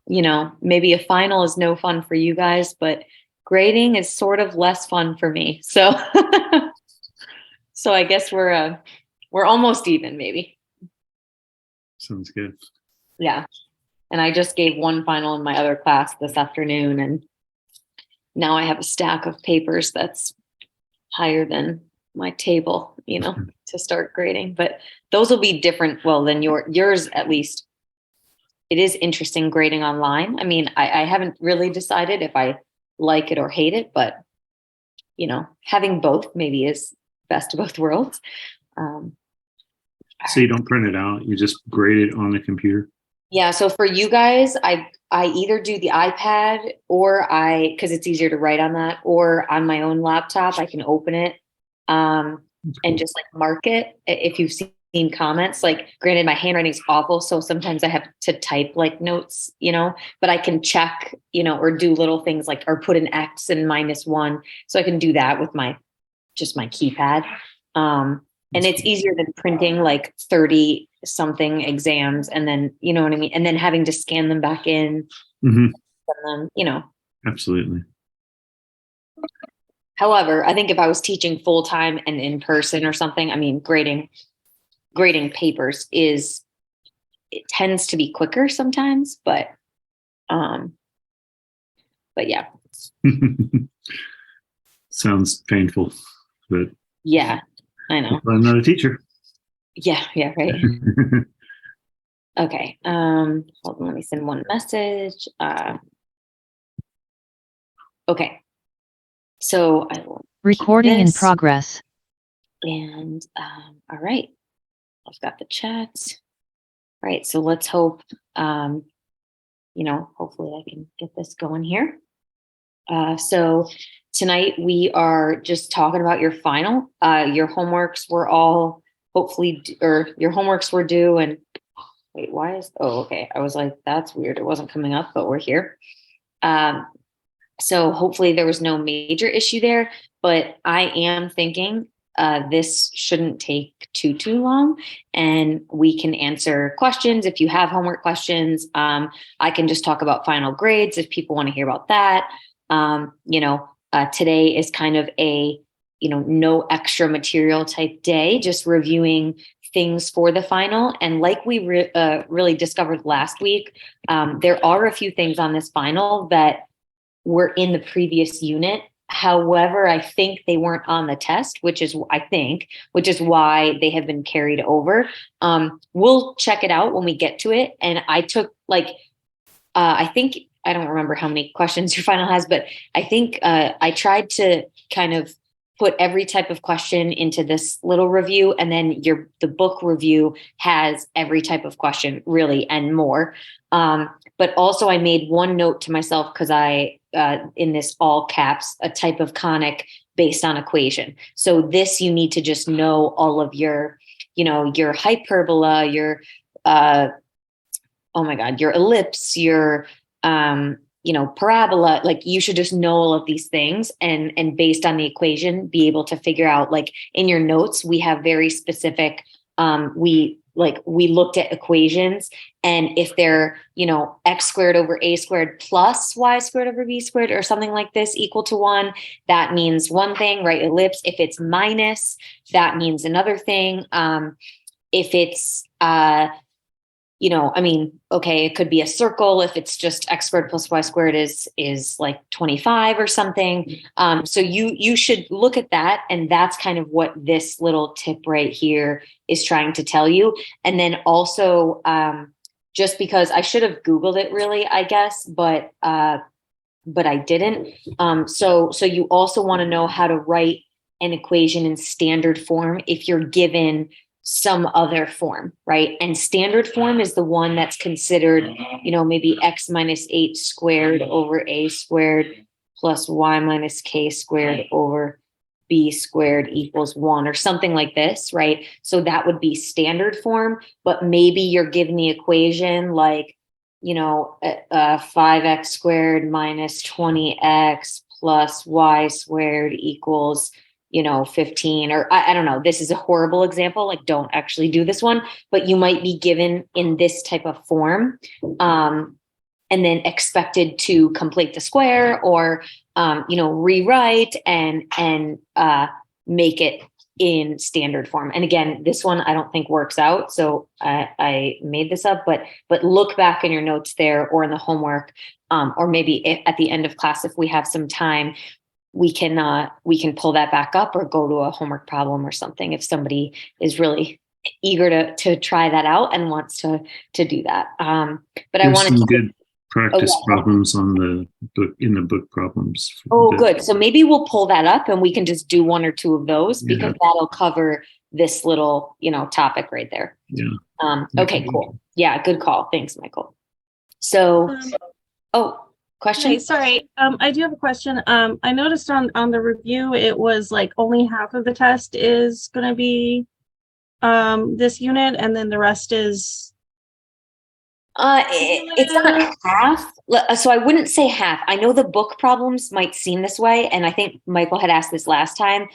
maybe a final is no fun for you guys, but grading is sort of less fun for me. So, so I guess we're almost even, maybe. Sounds good. Yeah. And I just gave one final in my other class this afternoon, and now I have a stack of papers that's higher than my table, to start grading. But those will be different. Well, than yours, at least. It is interesting grading online. I mean, I haven't really decided if I like it or hate it, but having both maybe is best of both worlds. So you don't print it out, you just grade it on the computer? Yeah. So for you guys, I either do the iPad because it's easier to write on that, or on my own laptop, I can open it and just like mark it. If you've seen comments, like granted, my handwriting's awful, so sometimes I have to type like notes, but I can check, or do little things like, or put an X and -1. So I can do that with my keypad. And it's easier than printing like 30 something exams and then, you know what I mean? And then having to scan them back in. Mm-hmm. And then, Absolutely. However, I think if I was teaching full time and in person or something, I mean, grading papers it tends to be quicker sometimes, but yeah. Sounds painful, but Yeah, I know. I'm not a teacher. Yeah, right. Okay. Hold on, let me send one message. Okay. So I will recording in progress. And all right. I've got the chat. All right, so let's hope hopefully I can get this going here. So tonight we are just talking about your final. Your homeworks were all your homeworks were due, and wait, okay. I was like, that's weird. It wasn't coming up, but we're here. So hopefully there was no major issue there, but I am thinking this shouldn't take too long, and we can answer questions. If you have homework questions, I can just talk about final grades if people want to hear about that. Today is kind of a, no extra material type day, just reviewing things for the final. And like we really discovered last week, there are a few things on this final that were in the previous unit. However, I think they weren't on the test, which is why they have been carried over. We'll check it out when we get to it. And I took I don't remember how many questions your final has, but I think I tried to kind of put every type of question into this little review, and then the book review has every type of question really and more. But also I made one note to myself because in this all caps, a type of conic based on equation. So this, you need to just know all of your hyperbola, your your ellipse, your parabola. Like, you should just know all of these things, and based on the equation, be able to figure out, like in your notes, we have very specific, we looked at equations, and if they're, x squared over a squared plus y squared over b squared or something like this equal to 1, that means one thing, right? Ellipse. If it's minus, that means another thing. If it's, okay, it could be a circle if it's just x squared plus y squared is like 25 or something. So you should look at that, and that's kind of what this little tip right here is trying to tell you. And then also, just because I should have Googled it really, I guess, but I didn't. So you also want to know how to write an equation in standard form if you're given some other form, right? And standard form is the one that's considered, maybe x minus 8 squared over a squared plus y minus k squared over b squared equals 1, or something like this, right? So that would be standard form, but maybe you're given the equation like, 5x squared minus 20x plus y squared equals 15, or I don't know. This is a horrible example. Like, don't actually do this one, but you might be given in this type of form. and then expected to complete the square or, rewrite and make it in standard form. And again, this one I don't think works out. So I made this up, but look back in your notes there or in the homework, or maybe at the end of class, if we have some time, we can pull that back up or go to a homework problem or something if somebody is really eager to try that out and wants to do that. But I There's wanted some to good practice Oh, yeah. problems on the book in the book problems. Oh, that- good. So maybe we'll pull that up and we can just do one or two of those Yeah. because that'll cover this little, topic right there. Yeah. Okay, cool. Yeah, good call. Thanks, Michael. So, question? Hey, sorry. I do have a question. I noticed on the review, it was like only half of the test is going to be this unit, and then the rest is. It's not half. So I wouldn't say half. I know the book problems might seem this way, and I think Michael had asked this last time.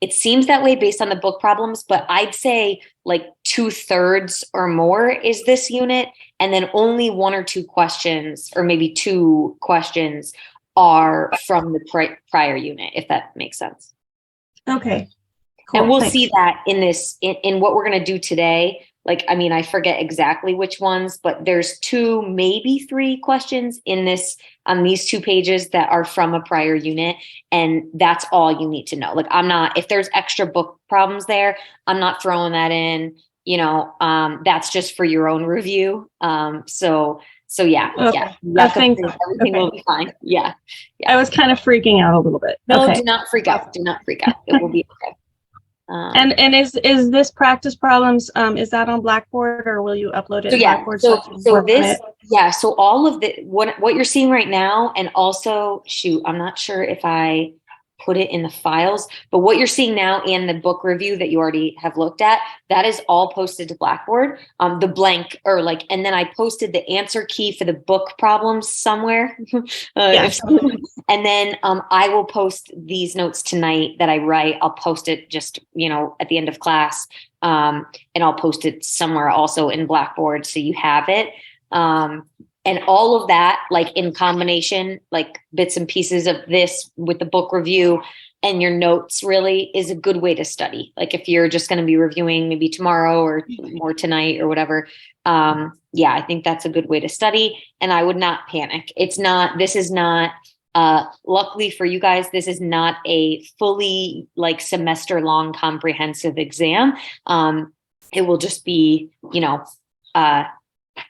It seems that way based on the book problems, but I'd say like 2/3 or more is this unit, and then only 1 or 2 questions, or maybe 2 questions, are from the prior unit, if that makes sense. Okay. Cool, And we'll thanks. see that in this, in what we're going to do today. Like, I mean, I forget exactly which ones, but there's 2, maybe 3 questions in this, on these 2 pages that are from a prior unit. And that's all you need to know. Like, if there's extra book problems there, I'm not throwing that in, that's just for your own review. So yeah, Okay. yeah. I think Everything will be fine. Yeah. I was kind of freaking out a little bit. No, Okay. do not freak out. Do not freak out. It will be okay. And is this practice problems, is that on Blackboard, or will you upload it So to yeah, Blackboard? so I can work on this, it? yeah, so all of the, what you're seeing right now, and also, shoot, I'm not sure if I put it in the files, but what you're seeing now and the book review that you already have looked at, that is all posted to Blackboard. The blank, or like, and then I posted the answer key for the book problems somewhere. Yes. And then I will post these notes tonight that I write. I'll post it just, at the end of class. And I'll post it somewhere also in Blackboard so you have it. And all of that, like in combination, like bits and pieces of this with the book review and your notes, really is a good way to study. Like if you're just going to be reviewing maybe tomorrow or tonight or whatever. Yeah, I think that's a good way to study, and I would not panic. This is not, luckily for you guys, this is not a fully like semester long comprehensive exam. It will just be,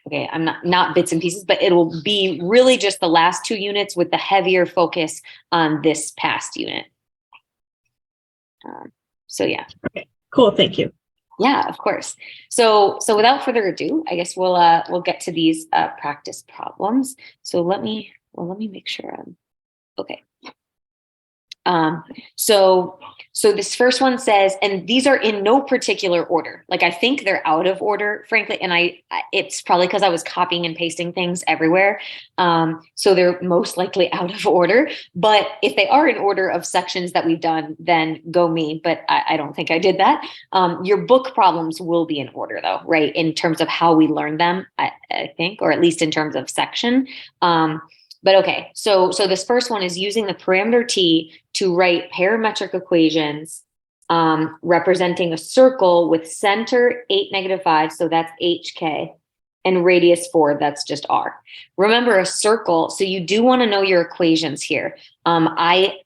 okay, I'm not bits and pieces, but it will be really just the last 2 units with the heavier focus on this past unit. So yeah. Okay, cool. Thank you. Yeah, of course. So without further ado, I guess we'll get to these practice problems. So let me make sure I'm okay. So this first one says, and these are in no particular order. Like I think they're out of order, frankly, and it's probably because I was copying and pasting things everywhere. So they're most likely out of order. But if they are in order of sections that we've done, then go me. But I don't think I did that. Your book problems will be in order, though, right? In terms of how we learn them, I think, or at least in terms of section. But okay, so this first one is using the parameter t to write parametric equations representing a circle with center 8, -5, so that's hk, and radius 4, that's just r. Remember, a circle, so you do want to know your equations here. I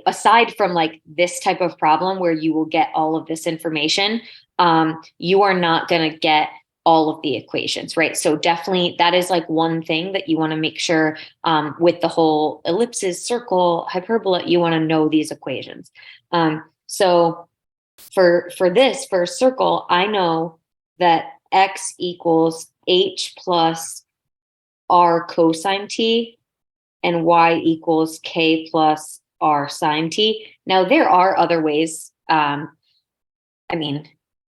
aside from like this type of problem where you will get all of this information, you are not going to get all of the equations, right? So definitely that is like one thing that you want to make sure with the whole ellipses, circle, hyperbola, you want to know these equations. So for a circle, I know that x equals h plus r cosine t and y equals k plus r sine t. Now there are other ways.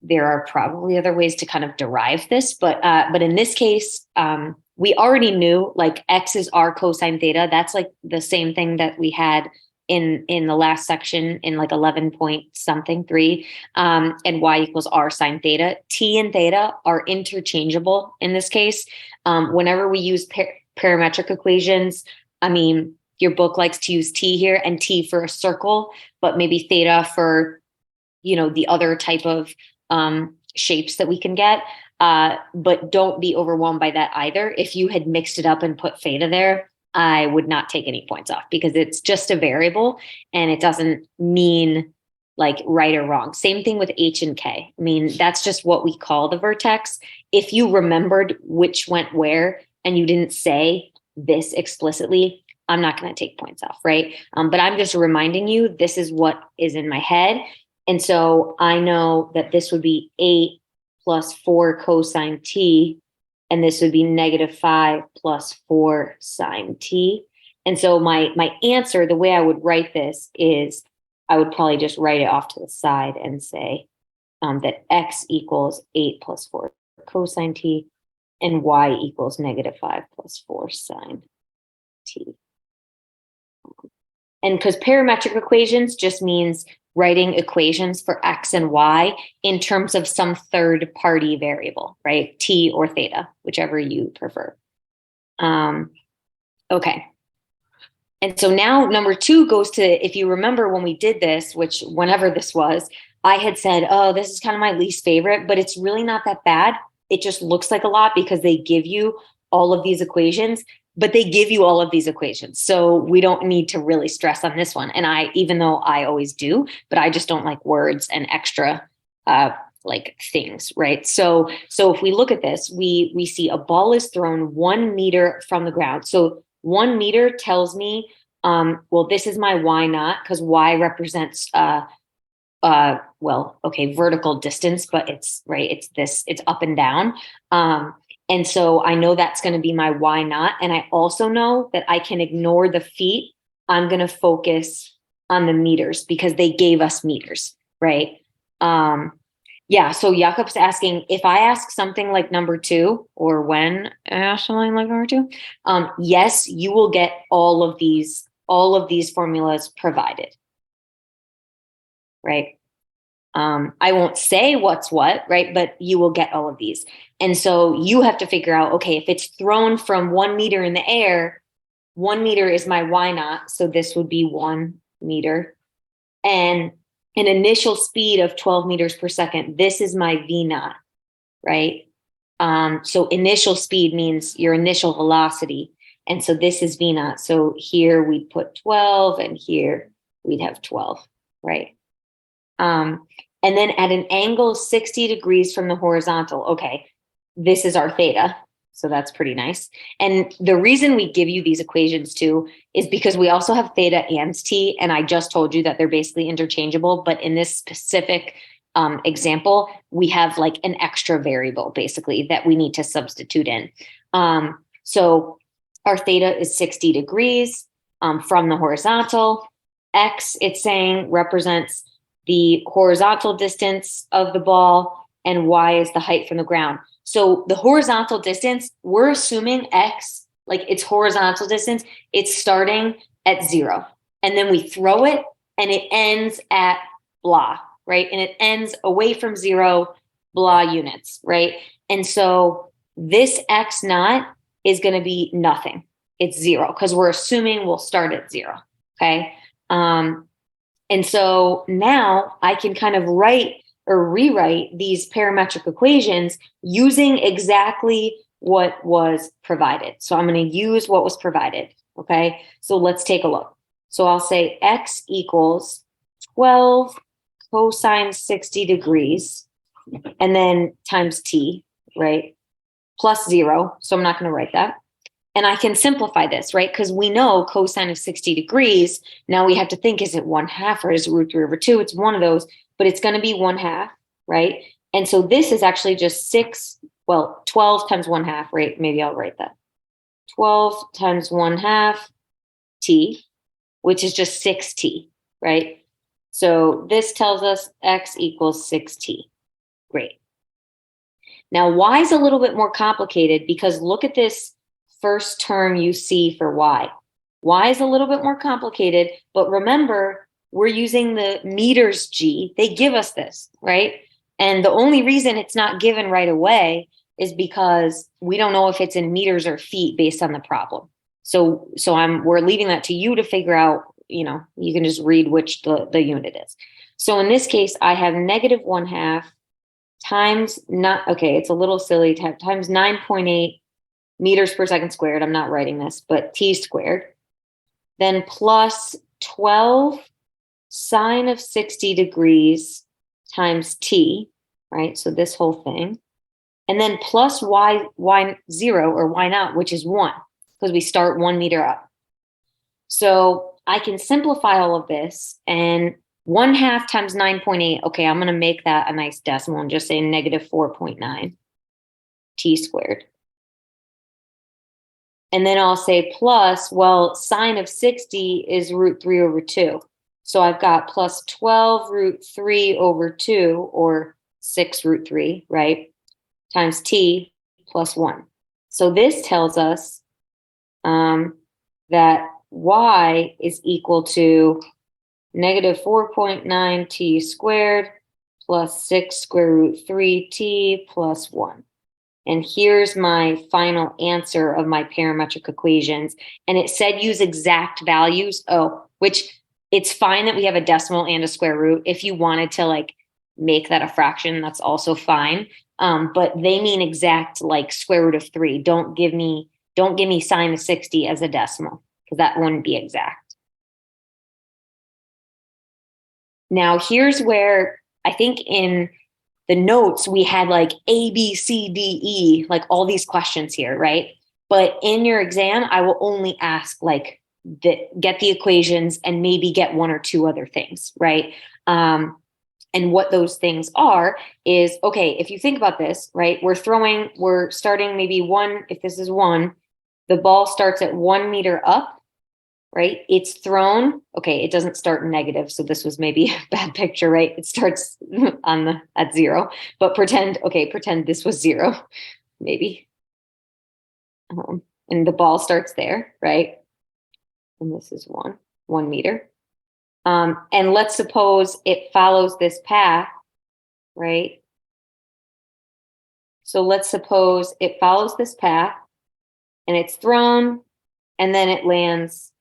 There are probably other ways to kind of derive this, but in this case, we already knew like x is r cosine theta. That's like the same thing that we had in the last section in like 11 point something 3, and y equals r sine theta. T and theta are interchangeable in this case. Whenever we use parametric equations, I mean, your book likes to use T here and T for a circle, but maybe theta for, the other type of shapes that we can get. But don't be overwhelmed by that either. If you had mixed it up and put theta there, I would not take any points off because it's just a variable and it doesn't mean like right or wrong. Same thing with H and K. I mean, that's just what we call the vertex. If you remembered which went where and you didn't say this explicitly, I'm not going to take points off, right? But I'm just reminding you, this is what is in my head. And so I know that this would be 8 plus 4 cosine T, and this would be -5 plus 4 sine T. And so my answer, the way I would write this is I would probably just write it off to the side and say that X equals 8 plus 4 cosine T and Y equals -5 plus 4 sine T. And because parametric equations just means writing equations for X and Y in terms of some third party variable, right? T or theta, whichever you prefer. Okay. And so now number 2 goes to, if you remember when we did this, which whenever this was, I had said, oh, this is kind of my least favorite, but it's really not that bad. It just looks like a lot because they give you all of these equations, but they give you all of these equations. So we don't need to really stress on this one. And even though I always do, but I just don't like words and extra like things, right? So if we look at this, we see a ball is thrown 1 meter from the ground. So 1 meter tells me, well, this is my Y naught because Y represents, vertical distance, but it's up and down. And so I know that's going to be my Y naught. And I also know that I can ignore the feet. I'm going to focus on the meters because they gave us meters, right? So Jakob's asking, if I ask something like number 2, or when I ask something like number 2, yes, you will get all of these formulas provided, right? I won't say what's what, right? But you will get all of these. And so you have to figure out, okay, if it's thrown from 1 meter in the air, 1 meter is my Y naught. So this would be 1 meter. And an initial speed of 12 meters per second. This is my V naught, right? So initial speed means your initial velocity. And so this is V naught. So here we'd put 12 and here we'd have 12, right? And then at an angle 60 degrees from the horizontal, okay, this is our theta. So that's pretty nice. And the reason we give you these equations too is because we also have theta and T. And I just told you that they're basically interchangeable. But in this specific example, we have like an extra variable basically that we need to substitute in. So our theta is 60 degrees from the horizontal. X, it's saying, represents the horizontal distance of the ball, and Y is the height from the ground. So the horizontal distance, we're assuming X, like its horizontal distance, it's starting at 0. And then we throw it and it ends at blah, right? And it ends away from 0, blah units, right? And so this X naught is going to be nothing. It's 0 because we're assuming we'll start at 0, okay? And so now I can kind of write or rewrite these parametric equations using exactly what was provided. So I'm going to use what was provided. Okay, so let's take a look. So I'll say X equals 12 cosine 60 degrees and then times T, right? Plus 0. So I'm not going to write that. And I can simplify this, right? Because we know cosine of 60 degrees. Now we have to think, is it 1/2 or is it √3/2? It's one of those, but it's going to be 1/2, right? And so this is actually just 12 times 1/2, right? Maybe I'll write that. 12 times 1/2 T, which is just 6T, right? So this tells us X equals 6T. Great. Now Y is a little bit more complicated because look at this first term you see for Y. Y is a little bit more complicated, but remember, we're using the meters G. They give us this, right? And the only reason it's not given right away is because we don't know if it's in meters or feet based on the problem. So we're leaving that to you to figure out, you know, you can just read which the unit is. So in this case, I have -1/2 times not, okay, it's a little silly, times 9.8 meters per second squared. I'm not writing this, but t squared. Then plus 12 sine of 60 degrees times t, right? So this whole thing. And then plus y0 or y naught, which is 1, because we start 1 meter up. So I can simplify all of this, and 1/2 times 9.8. Okay, I'm going to make that a nice decimal and just say -4.9 t squared. And then I'll say plus, well, sine of 60 is √3/2. So I've got plus 12 √3/2, or 6 √3, right? Times t plus 1. So this tells us that y is equal to -4.9 t squared plus 6 √3t plus 1. And here's my final answer of my parametric equations. And it said use exact values. Oh, which it's fine that we have a decimal and a square root. If you wanted to like make that a fraction, that's also fine. But they mean exact, like square root of 3. Don't give me sine of 60 as a decimal, because that wouldn't be exact. Now here's where I think in the notes we had like A, B, C, D, E, like all these questions here, right? But in your exam, I will only ask like get the equations and maybe get 1 or 2 other things, right? And what those things are is, okay, if you think about this, right, we're starting maybe 1, if this is 1, the ball starts at 1 meter up, right? It's thrown. Okay, it doesn't start negative, so this was maybe a bad picture, right? It starts at 0, but pretend this was 0, maybe. And the ball starts there, right? And this is 1 meter. And let's suppose it follows this path, right? So let's suppose it follows this path and it's thrown and then it lands,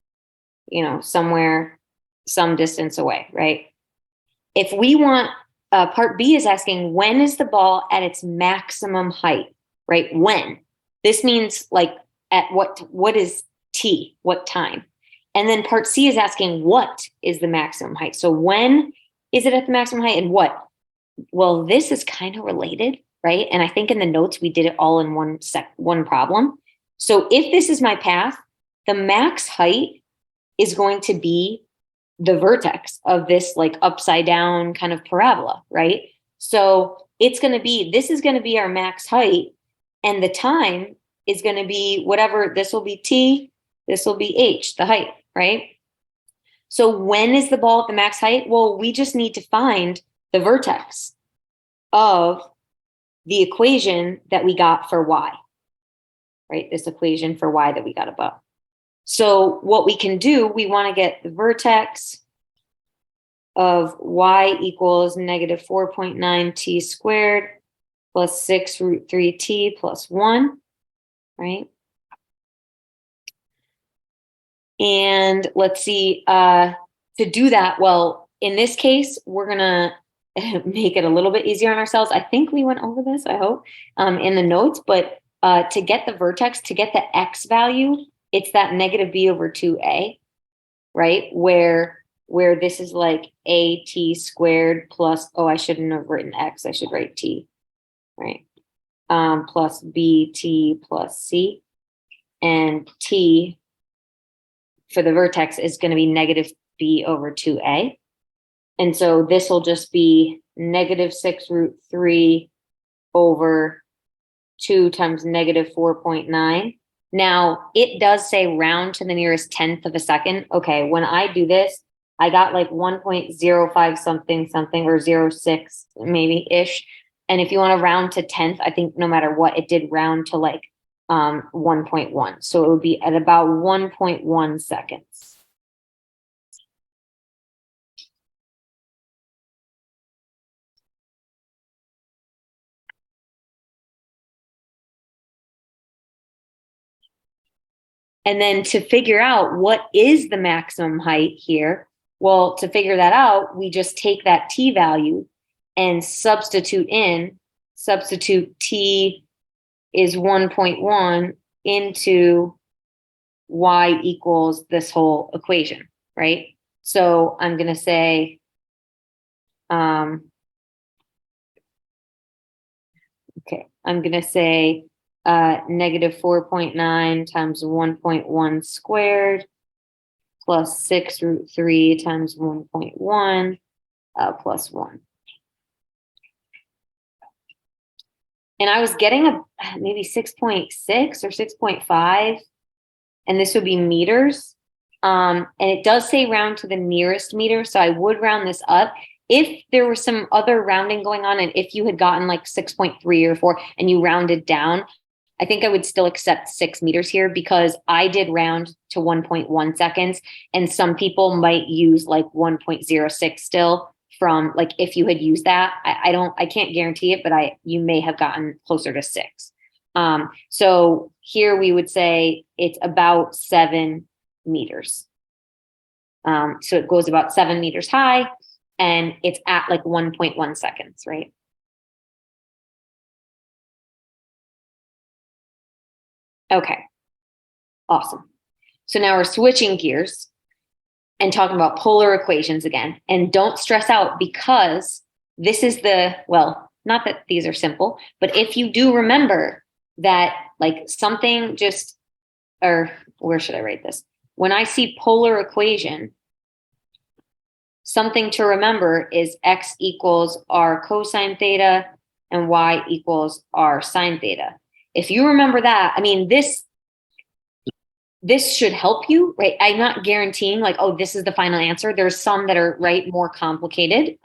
you know, somewhere, some distance away, right? If we want, part B is asking, when is the ball at its maximum height, right? When? This means like at what is t, what time? And then part C is asking, what is the maximum height? So when is it at the maximum height and what? Well, this is kind of related, right? And I think in the notes, we did it all in one problem. So if this is my path, the max height is going to be the vertex of this like upside down kind of parabola, right? So this is going to be our max height, and the time is going to be whatever, this will be t, this will be h, the height, right? So when is the ball at the max height? Well, we just need to find the vertex of the equation that we got for y, right? This equation for y that we got above. So what we can do, we want to get the vertex of y equals -4.9 t squared plus 6 √3t plus 1, right? And let's see, to do that, well, in this case, we're going to make it a little bit easier on ourselves. I think we went over this, I hope, in the notes, but to get the vertex, to get the x value, it's that -b/2a, right? Where this is like a t squared plus, oh, I shouldn't have written x, I should write t, right? Plus bt plus c, and t for the vertex is going to be -b/2a. And so this will just be -6 √3 over 2 times -4.9. Now, it does say round to the nearest tenth of a second. Okay, when I do this, I got like 1.05 something or 0.6 maybe ish. And if you want to round to tenth, I think no matter what, it did round to like 1.1. So it would be at about 1.1 seconds. And then to figure out what is the maximum height here, well, to figure that out, we just take that t value and substitute t is 1.1 into y equals this whole equation, right? So I'm going to say, okay, I'm going to say negative 4.9 times 1.1 squared plus 6 root 3 times 1.1 plus 1. And I was getting a maybe 6.6 or 6.5, and this would be meters. And it does say round to the nearest meter, so I would round this up. If there was some other rounding going on, and if you had gotten like 6.3 or 4 and you rounded down, I think I would still accept 6 meters here, because I did round to 1.1 seconds, and some people might use like 1.06 still from, like, if you had used that. I can't guarantee it, but you may have gotten closer to 6. So here we would say it's about 7 meters. So it goes about 7 meters high, and it's at like 1.1 seconds, right? Okay, awesome. So now we're switching gears and talking about polar equations again. And don't stress out, because this is well, not that these are simple, but if you do remember that, like, something just, or where should I write this? When I see polar equation, something to remember is x equals r cosine theta and y equals r sine theta. If you remember that, I mean, this should help you, right? I'm not guaranteeing like, oh, this is the final answer. There's some that are, right, more complicated.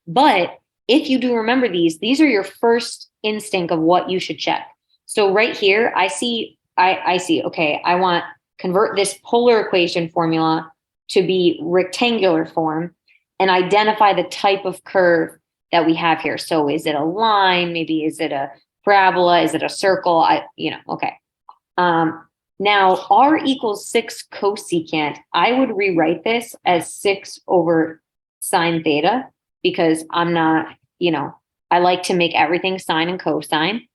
But if you do remember these are your first instinct of what you should check. So right here, I see, okay, I want convert this polar equation formula to be rectangular form and identify the type of curve that we have here. So is it a line? Maybe is it a parabola? Is it a circle? Okay. Now, r equals 6 cosecant. I would rewrite this as 6 over sine theta, because I'm not, I like to make everything sine and cosine.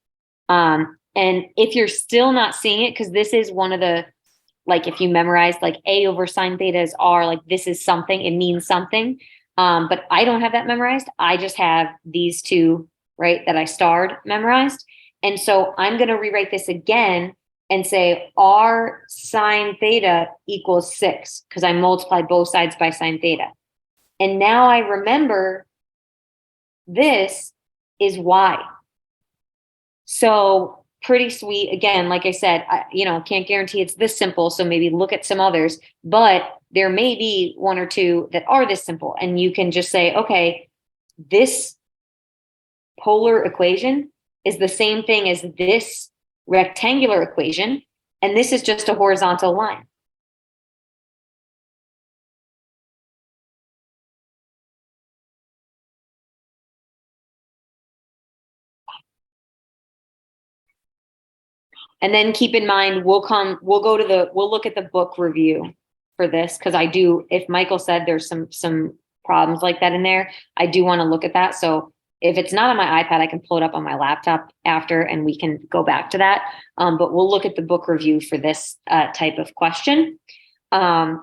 And if you're still not seeing it, because this is one of the, like, if you memorize like a over sine theta is r, like this is something, it means something. But I don't have that memorized. I just have these two, right, that I starred memorized. And so I'm going to rewrite this again and say r sine theta equals 6, because I multiplied both sides by sine theta. And now I remember this is y. So pretty sweet. Again, like I said, can't guarantee it's this simple. So maybe look at some others, but there may be one or two that are this simple. And you can just say, okay, this polar equation is the same thing as this rectangular equation, and this is just a horizontal line. And then keep in mind, we'll look at the book review for this, because if Michael said there's some problems like that in there, I do want to look at that. So if it's not on my iPad, I can pull it up on my laptop after, and we can go back to that. But we'll look at the book review for this type of question. And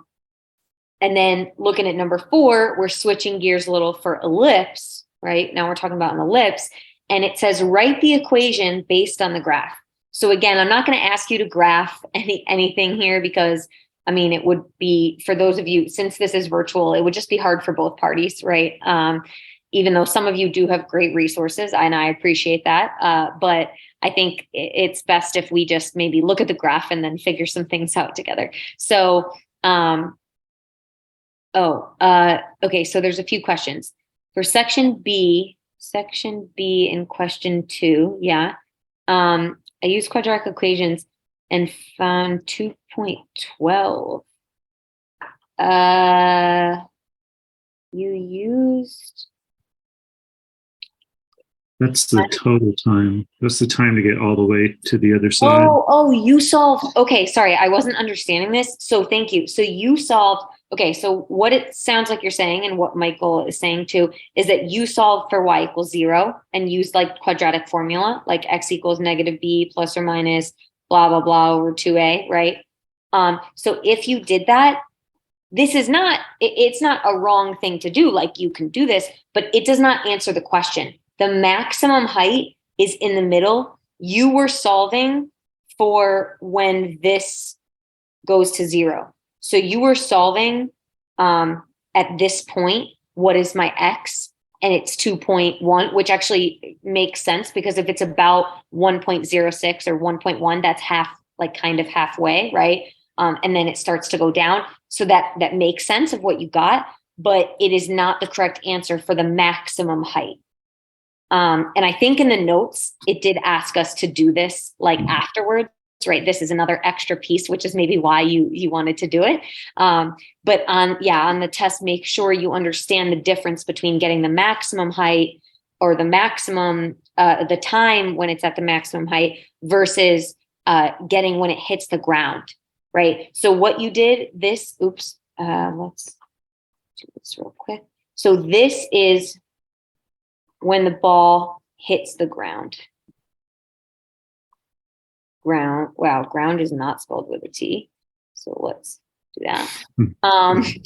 then looking at number 4, we're switching gears a little for ellipse, right? Now we're talking about an ellipse, and it says, write the equation based on the graph. So again, I'm not going to ask you to graph anything here, because it would be, for those of you, since this is virtual, it would just be hard for both parties, right? Even though some of you do have great resources, and I appreciate that. But I think it's best if we just maybe look at the graph and then figure some things out together. So, okay. So there's a few questions for section B in question 2. Yeah. I used quadratic equations and found 2.12. You used That's the total time. That's the time to get all the way to the other side. Oh, you solved. Okay, sorry, I wasn't understanding this. So thank you. So you solved. Okay, so what it sounds like you're saying, and what Michael is saying too, is that you solved for y equals 0 and used like quadratic formula, like x equals negative b plus or minus blah blah blah over 2a, right? So if you did that, this is not. It's not a wrong thing to do. Like you can do this, but it does not answer the question. The maximum height is in the middle. You were solving for when this goes to 0. So you were solving at this point, what is my x? And it's 2.1, which actually makes sense because if it's about 1.06 or 1.1, that's half, like kind of halfway, right? And then it starts to go down. So that makes sense of what you got, but it is not the correct answer for the maximum height. And I think in the notes, it did ask us to do this like afterwards, right? This is another extra piece, which is maybe why you wanted to do it. But on the test, make sure you understand the difference between getting the maximum height or the maximum, the time when it's at the maximum height versus getting when it hits the ground, right? So what you did, let's do this real quick. So this is when the ball hits the ground. Ground is not spelled with a T. So let's do that.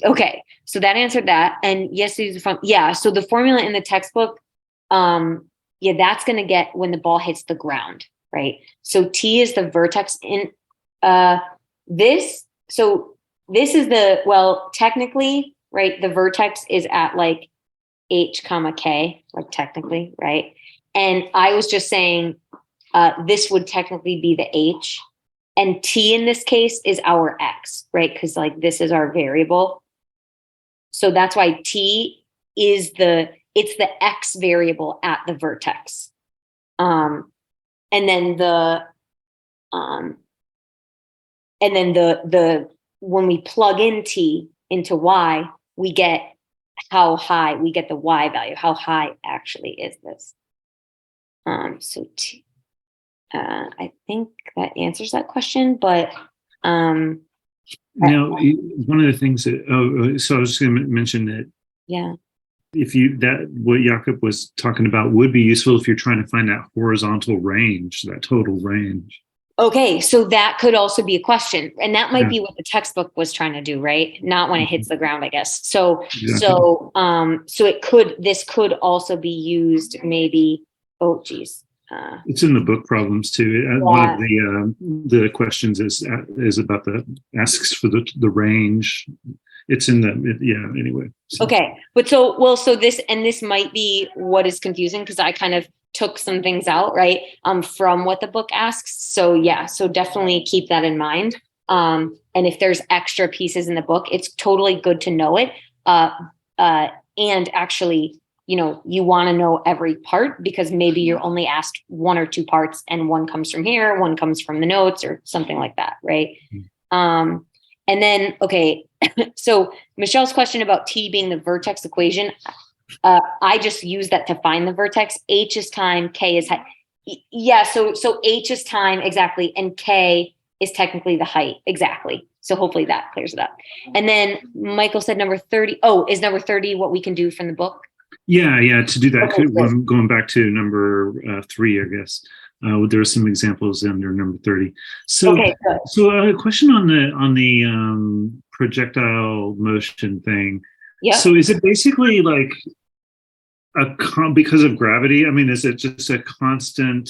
Okay, so that answered that. And yes, so the formula in the textbook, that's going to get when the ball hits the ground, right? So T is the vertex in this. So this is technically, right? The vertex is at like H comma K, like technically, right? And I was just saying this would technically be the H, and T in this case is our X, right? Because like this is our variable. So that's why T is it's the X variable at the vertex. And then when we plug in T into Y, we get how high, we get the Y value. How high actually is this? So I think that answers that question, but now one of the things that so I was just going to mention that what Jakob was talking about would be useful if you're trying to find that horizontal range, that total range. Okay, so that could also be a question, and that might be what the textbook was trying to do, right? Not when it hits the ground, I guess. So this could also be used maybe. Oh, geez. It's in the book problems too. One of the questions is about asks for the range. It's in anyway. So. Okay, but so this might be what is confusing because I kind of took some things out, right? From what the book asks. So so definitely keep that in mind. And if there's extra pieces in the book, it's totally good to know it. And actually, you want to know every part because maybe you're only asked one or two parts and one comes from here, one comes from the notes or something like that, right? And then, okay, so Michelle's question about T being the vertex equation, I just use that to find the vertex. H is time, K is height. Yeah, so H is time, exactly, and K is technically the height, exactly. So hopefully that clears it up. And then Michael said number 30. Oh, is number 30 what we can do from the book? Yeah. To do that, going back to number 3, I guess there are some examples under number 30. So, so a question on the projectile motion thing. Yeah. So, is it basically like because of gravity? I mean, is it just a constant?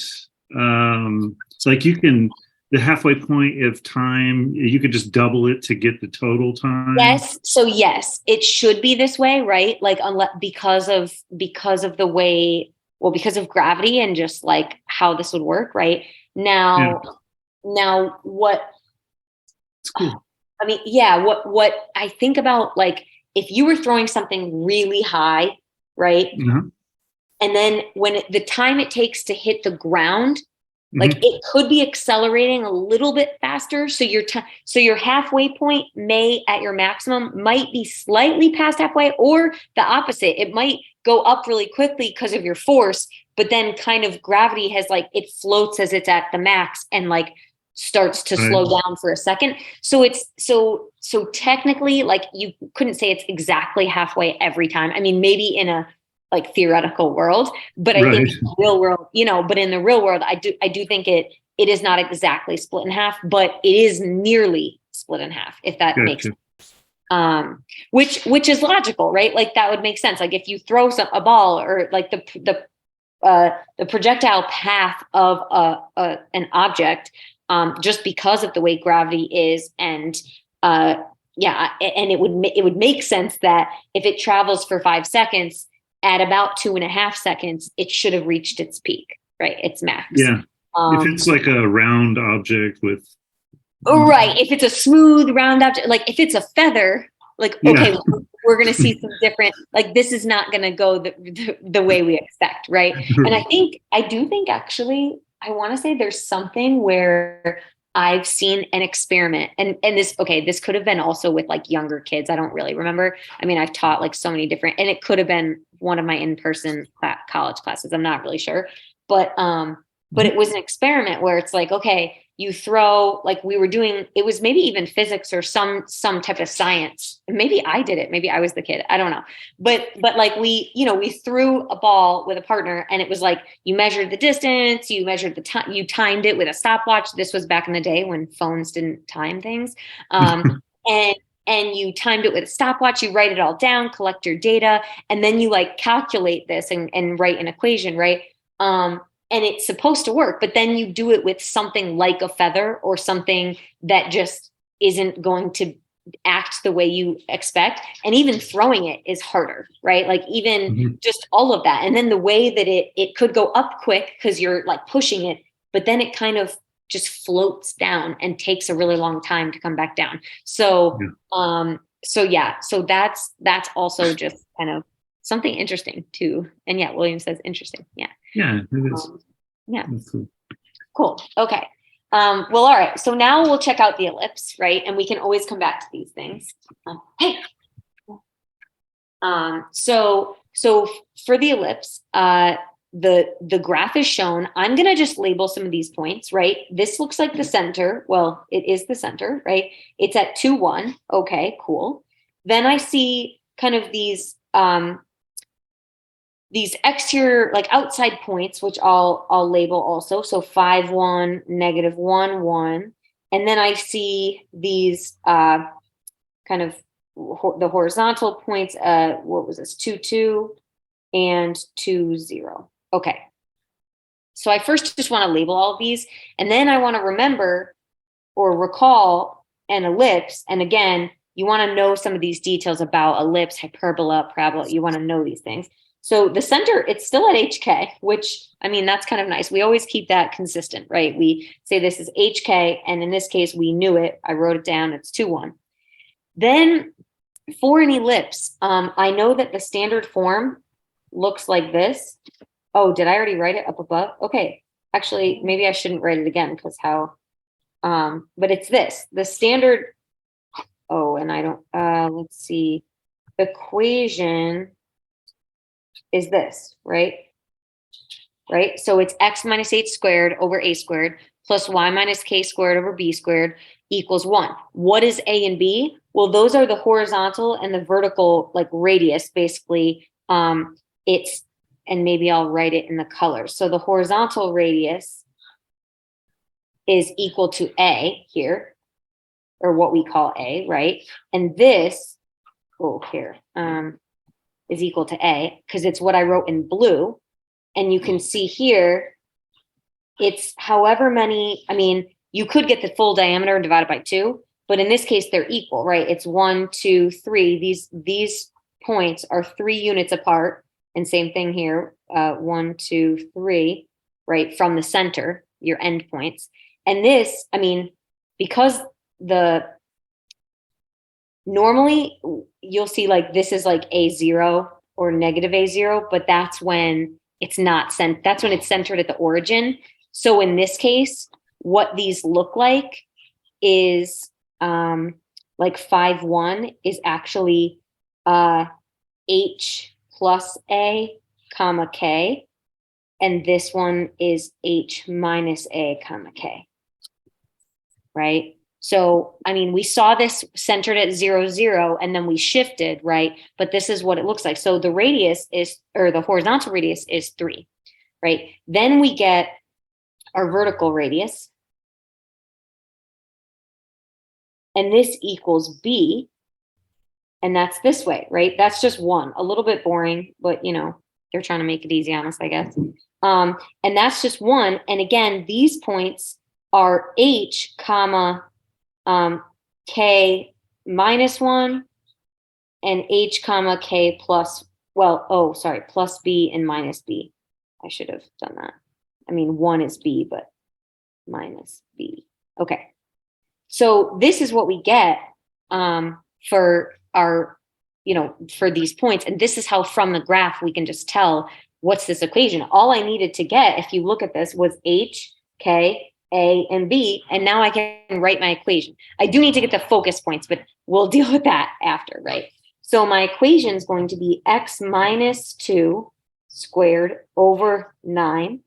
It's like the halfway point of time, you could just double it to get the total time. Yes. So yes, it should be this way, right? Like because of the way, because of gravity and just like how this would work, right? Now what? It's cool. I mean, what I think about, like, if you were throwing something really high, right? Mm-hmm. And then when the time it takes to hit the ground, like it could be accelerating a little bit faster. So your halfway point at your maximum might be slightly past halfway, or the opposite. It might go up really quickly because of your force, but then kind of gravity has like, it floats as it's at the max and like starts to slow down for a second. So it's so technically, like, you couldn't say it's exactly halfway every time. I mean, maybe in a like theoretical world, but I think in the real world, but in the real world, I do think it is not exactly split in half, but it is nearly split in half, if that makes sense. Which is logical, right? Like that would make sense. Like if you throw a ball, or like the projectile path of an object, just because of the way gravity is, and and it would make sense that if it travels for 5 seconds, at about 2.5 seconds, it should have reached its peak, right? Its max. Yeah. If it's like a round object with. Right. If it's a smooth round object, like if it's a feather, like, okay, we're going to see some different, like this is not going to go the way we expect. Right. And I do think actually, I want to say there's something where I've seen an experiment, and this could have been also with like younger kids. I don't really remember. I mean, I've taught like so many different, and it could have been one of my in-person college classes. I'm not really sure, but it was an experiment where it's like, okay, you throw, like we were doing, it was maybe even physics or some type of science. Maybe I did it. Maybe I was the kid. I don't know. But like we threw a ball with a partner, and it was like, you measured the distance, you measured the time, you timed it with a stopwatch. This was back in the day when phones didn't time things. And you timed it with a stopwatch, you write it all down, collect your data, and then you like calculate this and write an equation, right? And it's supposed to work, but then you do it with something like a feather or something that just isn't going to act the way you expect. And even throwing it is harder, right? Like even just all of that. And then the way that it could go up quick because you're like pushing it, but then it kind of just floats down and takes a really long time to come back down. So, so that's also just kind of something interesting too. And yeah, William says interesting. Yeah. Yeah, it is. Yeah. Cool. Okay. Well, all right. So now we'll check out the ellipse, right? And we can always come back to these things. So for the ellipse, the graph is shown. I'm going to just label some of these points, right? This looks like the center. Well, it is the center, right? It's at 2, 1. Okay, cool. Then I see kind of these exterior, like outside points, which I'll label also. So 5, 1, -1, 1. And then I see these kind of the horizontal points. What was this? 2, 2 and 2, 0. Okay. So I first just want to label all of these, and then I want to remember or recall an ellipse. And again, you want to know some of these details about ellipse, hyperbola, parabola. You want to know these things. So the center, it's still at HK, which, I mean, that's kind of nice. We always keep that consistent, right? We say this is HK, and in this case, we knew it. I wrote it down. It's 2, 1. Then for an ellipse, I know that the standard form looks like this. Oh, did I already write it up above? Okay. Actually, maybe I shouldn't write it again because but it's this. The standard, and I don't, let's see. The equation is this, right? Right? So it's x minus h squared over a squared plus y minus k squared over b squared equals 1. What is a and b? Well, those are the horizontal and the vertical, like radius, basically. And maybe I'll write it in the colors. So the horizontal radius is equal to a here, or what we call a, right? And this, is equal to a, because it's what I wrote in blue. And you can see here, it's however many, I mean, you could get the full diameter and divide it by 2, but in this case, they're equal, right? It's 1, 2, 3. These points are 3 units apart. And same thing here, 1, 2, 3, right? From the center, your endpoints. And this, I mean, because normally you'll see like this is like A0 or negative A0, but that's when it's not that's when it's centered at the origin. So in this case, what these look like is like 5, 1 is actually H plus A, comma, K. And this one is H minus A, comma, K. Right? So, I mean, we saw this centered at 0, 0, and then we shifted, right? But this is what it looks like. So the radius is, or the horizontal radius is 3, right? Then we get our vertical radius. And this equals B. And that's this way, right? That's just 1. A little bit boring, but you know, they're trying to make it easy on us, I guess. And that's just 1. And again, these points are H, comma, K minus 1 and H, comma, K plus, plus B and minus B. I should have done that. I mean, 1 is B, but minus B. Okay. So this is what we get for our, for these points. And this is how from the graph we can just tell what's this equation. All I needed to get, if you look at this, was H, K, A, and B, and now I can write my equation. I do need to get the focus points, but we'll deal with that after, right? So my equation is going to be x minus 2 squared over 9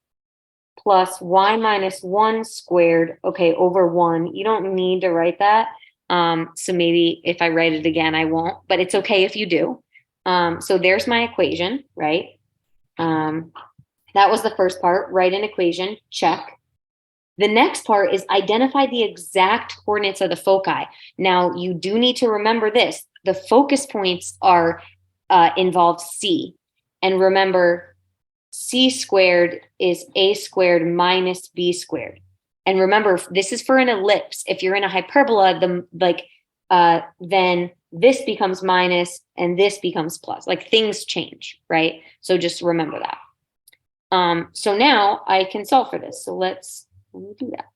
plus y minus 1 squared, okay, over 1. You don't need to write that. So maybe if I write it again, I won't, but it's okay if you do. So there's my equation, right? That was the first part, write an equation, check. The next part is identify the exact coordinates of the foci. Now, you do need to remember this. The focus points are involve C. And remember, C squared is A squared minus B squared. And remember, this is for an ellipse. If you're in a hyperbola, then this becomes minus and this becomes plus. Like things change, right? So just remember that. So now I can solve for this. So let me do that.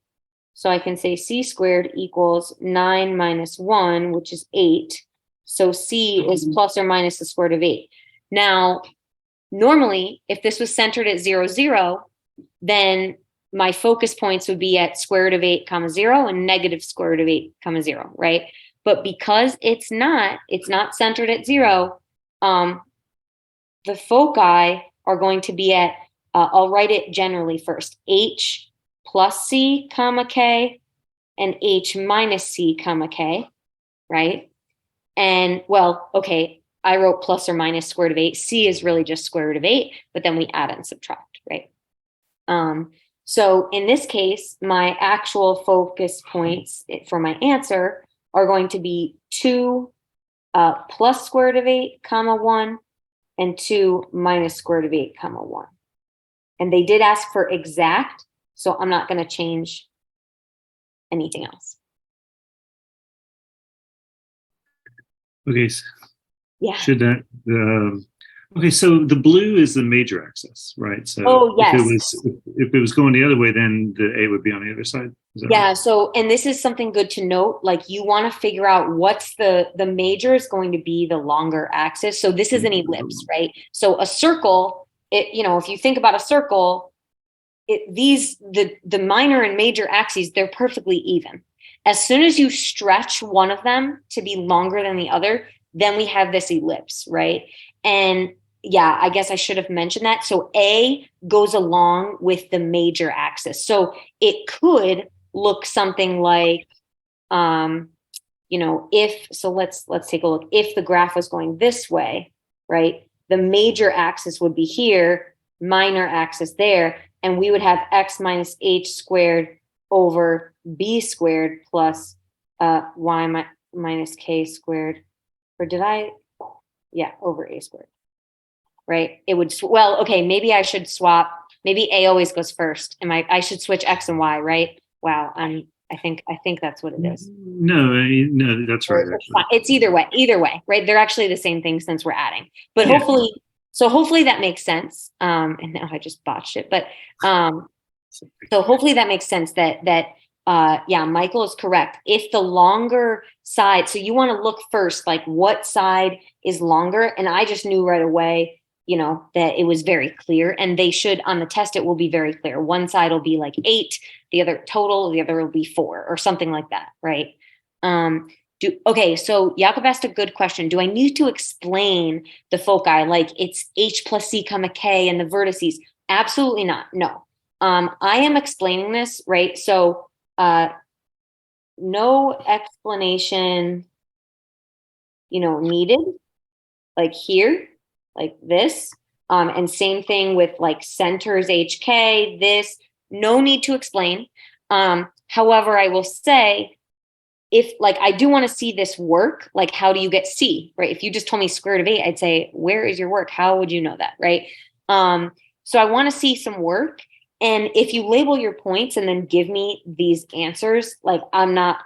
So I can say C squared equals 9 minus 1, which is 8. So C is plus or minus the square root of 8. Now, normally, if this was centered at 0, 0, then my focus points would be at square root of 8, comma 0 and negative square root of 8, comma 0, right? But because it's not centered at 0, the foci are going to be at, I'll write it generally first, H plus C, comma K, and H minus C, comma K, right? And, well, okay, I wrote plus or minus square root of 8. C is really just square root of 8, but then we add and subtract, right? So in this case, my actual focus points for my answer are going to be 2 plus square root of 8, comma 1, and 2 minus square root of 8, comma 1. And they did ask for exact, so I'm not going to change anything else. Okay. Yeah. Should that, okay, so the blue is the major axis, right? So oh, yes. if it was going the other way, then the A would be on the other side. Yeah. Right? So, and this is something good to note, like you want to figure out what's the major is going to be the longer axis. So this is an ellipse, right? So a circle, if you think about a circle, the minor and major axes, they're perfectly even. As soon as you stretch one of them to be longer than the other, then we have this ellipse, right? And yeah, I guess I should have mentioned that. So A goes along with the major axis. So it could look something like, let's take a look. If the graph was going this way, right, the major axis would be here, minor axis there, and we would have x minus h squared over b squared plus y minus k squared. Or did I? Yeah, over a squared. Right? It would, okay, maybe I should swap. Maybe A always goes first. I should switch X and Y, right? Wow. I think that's what it is. No, that's right. It's either way, right? They're actually the same thing since we're adding, but yeah. Hopefully that makes sense. And now I just botched it, but, so hopefully that makes sense that Michael is correct. If the longer side, so you want to look first, like what side is longer. And I just knew right away, that it was very clear, and they should, on the test, it will be very clear. One side will be like 8, the other will be 4 or something like that. Right. Okay, so Jakob asked a good question. Do I need to explain the foci like it's H plus C comma K and the vertices? Absolutely not. No. I am explaining this, right? So no explanation, needed, like here, like this. And same thing with like centers HK, this, no need to explain. However, I will say, if like I do want to see this work, like how do you get C, right? If you just told me square root of 8, I'd say, where is your work? How would you know that, right? So I want to see some work. And if you label your points and then give me these answers, like I'm not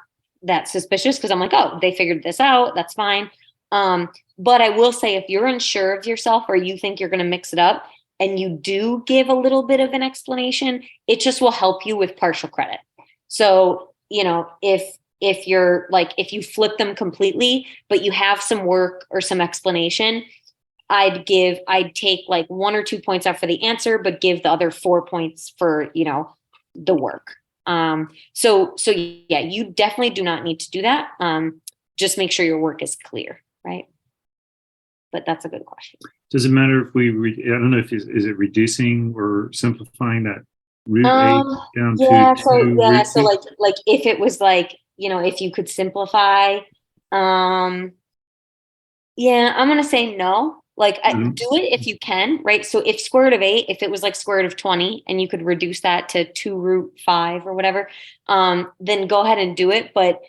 that suspicious because I'm like, oh, they figured this out. That's fine. But I will say if you're unsure of yourself or you think you're going to mix it up and you do give a little bit of an explanation, it just will help you with partial credit. So, if you're like, if you flip them completely, but you have some work or some explanation, I'd take like 1 or 2 points out for the answer, but give the other 4 points for, the work. So yeah, you definitely do not need to do that. Just make sure your work is clear, right? But that's a good question. Does it matter if we, I don't know if is it reducing or simplifying that root 8 down yeah, to so 2 yeah, root so 8? like if it was like, if you could simplify, yeah, I'm gonna say no. Like do it if you can, right? So if square root of 8, if it was like square root of 20 and you could reduce that to 2 root 5 or whatever, then go ahead and do it. But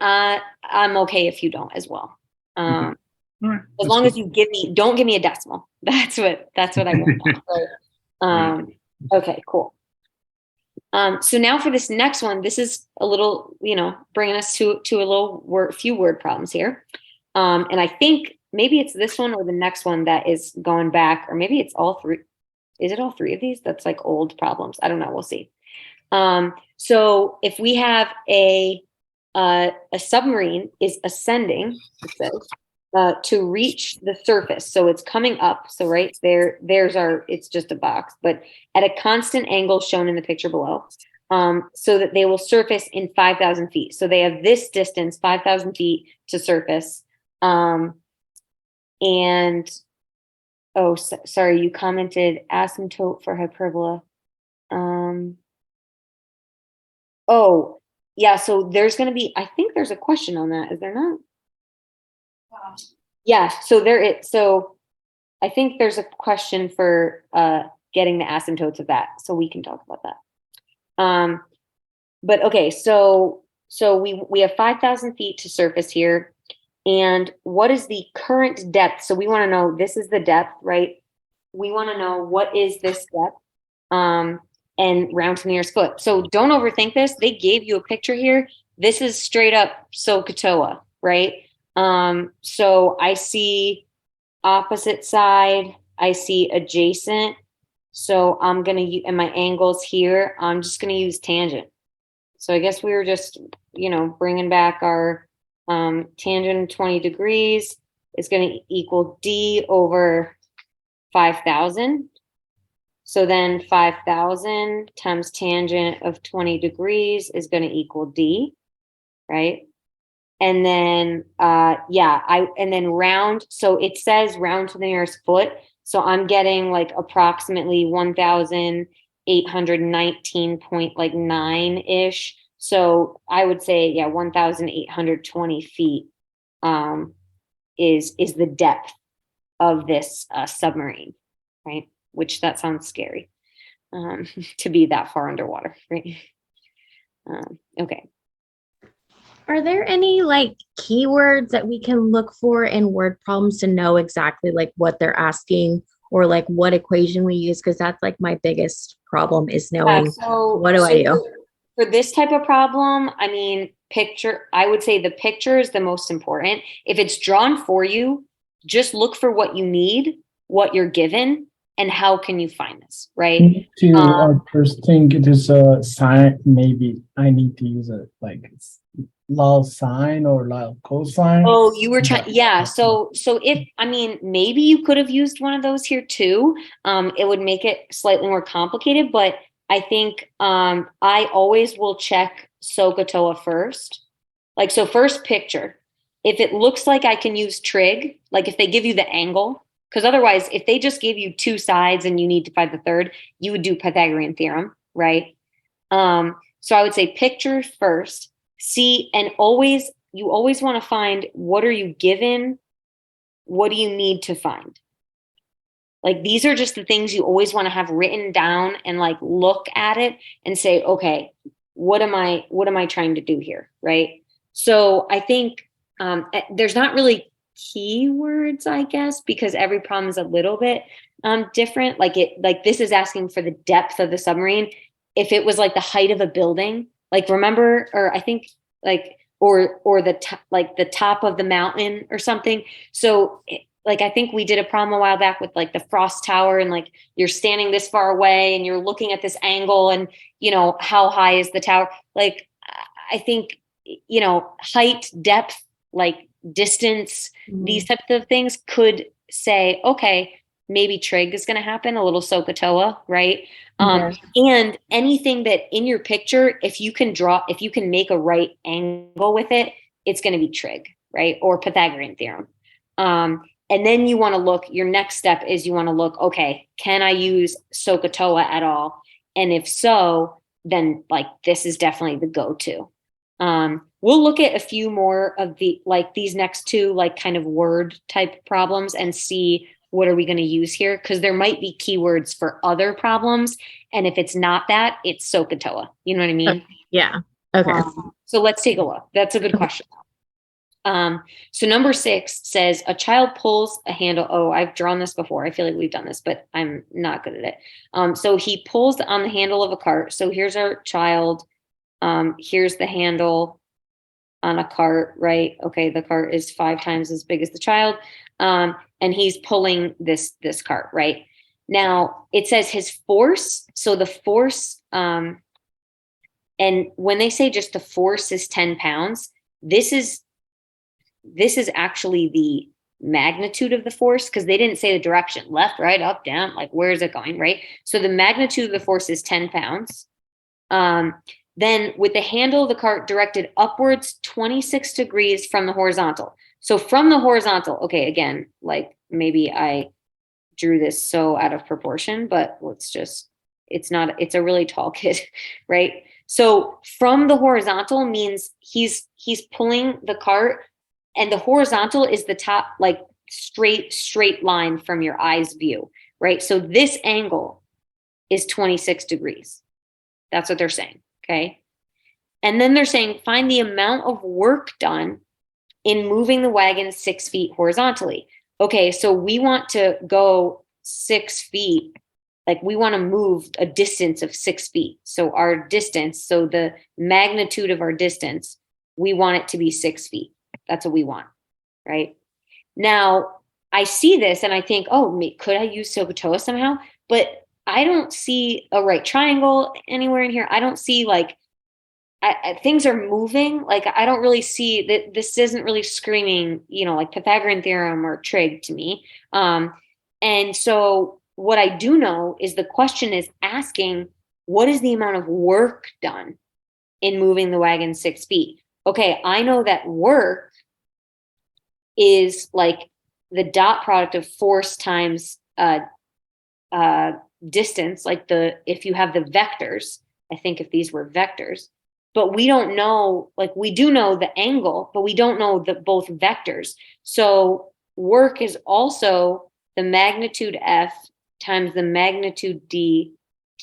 I'm okay if you don't as well. All right. As long as you don't give me a decimal. That's what I want. Right? Okay, cool. So now for this next one, this is a little, bringing us to a little few word problems here. And I think maybe it's this one or the next one that is going back, or maybe it's all three. Is it all three of these? That's like old problems. I don't know. We'll see. So if we have a submarine is ascending, it says, to reach the surface. So it's coming up. So right there's it's just a box, but at a constant angle shown in the picture below, so that they will surface in 5,000 feet. So they have this distance, 5,000 feet to surface. And, sorry, you commented asymptote for hyperbola. Oh, yeah, so there's going to be, I think there's a question on that, is there not? Yeah, so I think there's a question for getting the asymptotes of that, so we can talk about that. But okay, so we have 5,000 feet to surface here, and what is the current depth? So we want to know, this is the depth, right? We want to know what is this depth, and round to the nearest foot. So don't overthink this. They gave you a picture here. This is straight up SOHCAHTOA, right? So I see opposite side, I see adjacent. So I'm going to, and my angles here, I'm just going to use tangent. So I guess we were just, bringing back our tangent 20 degrees is going to equal D over 5,000. So then 5,000 times tangent of 20 degrees is going to equal D, right? And then, and then round. So it says round to the nearest foot. So I'm getting like approximately 1,819.9-ish. So I would say, 1,820 feet is the depth of this submarine, right? Which that sounds scary, to be that far underwater, right? Okay. Are there any like keywords that we can look for in word problems to know exactly like what they're asking or like what equation we use? Because that's like my biggest problem is knowing what do I do? For this type of problem, I mean, I would say the picture is the most important. If it's drawn for you, just look for what you need, what you're given, and how can you find this, right? To first think it is a sign, maybe I need to use a like log sine or log cosine. Oh, you were trying, yeah. So if, I mean, maybe you could have used one of those here too. It would make it slightly more complicated, but I think I always will check SOHCAHTOA first. Like, so first picture, if it looks like I can use trig, like if they give you the angle, because otherwise, if they just gave you two sides and you need to find the third, you would do Pythagorean theorem, right? So I would say picture first, see, and you always want to find what are you given? What do you need to find? Like these are just the things you always want to have written down and like look at it and say, okay, what am I trying to do here? Right. So I think there's not really keywords, I guess, because every problem is a little bit different. Like this is asking for the depth of the submarine. If it was like the height of a building, like remember, or I think like, or the top of the mountain or something. So like, I think we did a problem a while back with like the Frost Tower and like you're standing this far away and you're looking at this angle and, you know, how high is the tower? Like, I think, you know, height, depth, like distance, these types of things could say, okay, maybe trig is going to happen, a little SOHCAHTOA, right? And anything that in your picture, if you can make a right angle with it, it's going to be trig, right? Or Pythagorean theorem. And then you want to look, your next step is you want to look, okay, can I use SOHCAHTOA at all? And if so, then like this is definitely the go-to. We'll look at a few more of the, like these next two, like kind of word type problems and see what are we going to use here? Because there might be keywords for other problems. And if it's not that, it's SOHCAHTOA. You know what I mean? Yeah. Okay. So let's take a look. That's a good question. So number 6 says a child pulls a handle. Oh, I've drawn this before. I feel like we've done this, but I'm not good at it. So he pulls on the handle of a cart. So here's our child. Here's the handle on a cart, right? Okay. The cart is 5 times as big as the child. And he's pulling this cart, right? Now it says his force. So the force, and when they say just the force is 10 pounds, this is actually the magnitude of the force, because they didn't say the direction, left, right, up, down, like where is it going, right? So the magnitude of the force is 10 pounds. Then with the handle of the cart directed upwards 26 degrees from the horizontal. So from the horizontal, okay, again, like maybe I drew this so out of proportion, but it's a really tall kid, right? So from the horizontal means he's pulling the cart, and the horizontal is the top, like straight line from your eye's view, right? So this angle is 26 degrees. That's what they're saying, okay? And then they're saying, find the amount of work done in moving the wagon 6 feet horizontally. Okay, so we want to go 6 feet, like we want to move a distance of 6 feet. So our distance, so the magnitude of our distance, we want it to be 6 feet. That's what we want, right? Now, I see this and I think, oh, could I use SOHCAHTOA somehow? But I don't see a right triangle anywhere in here. I don't see like, things are moving. Like, I don't really see that. This isn't really screaming, you know, like Pythagorean theorem or trig to me. And so what I do know is the question is asking, what is the amount of work done in moving the wagon 6 feet? Okay, I know that work is like the dot product of force times distance, like if you have the vectors, I think if these were vectors, but we don't know, like we do know the angle, but we don't know both vectors. So work is also the magnitude F times the magnitude D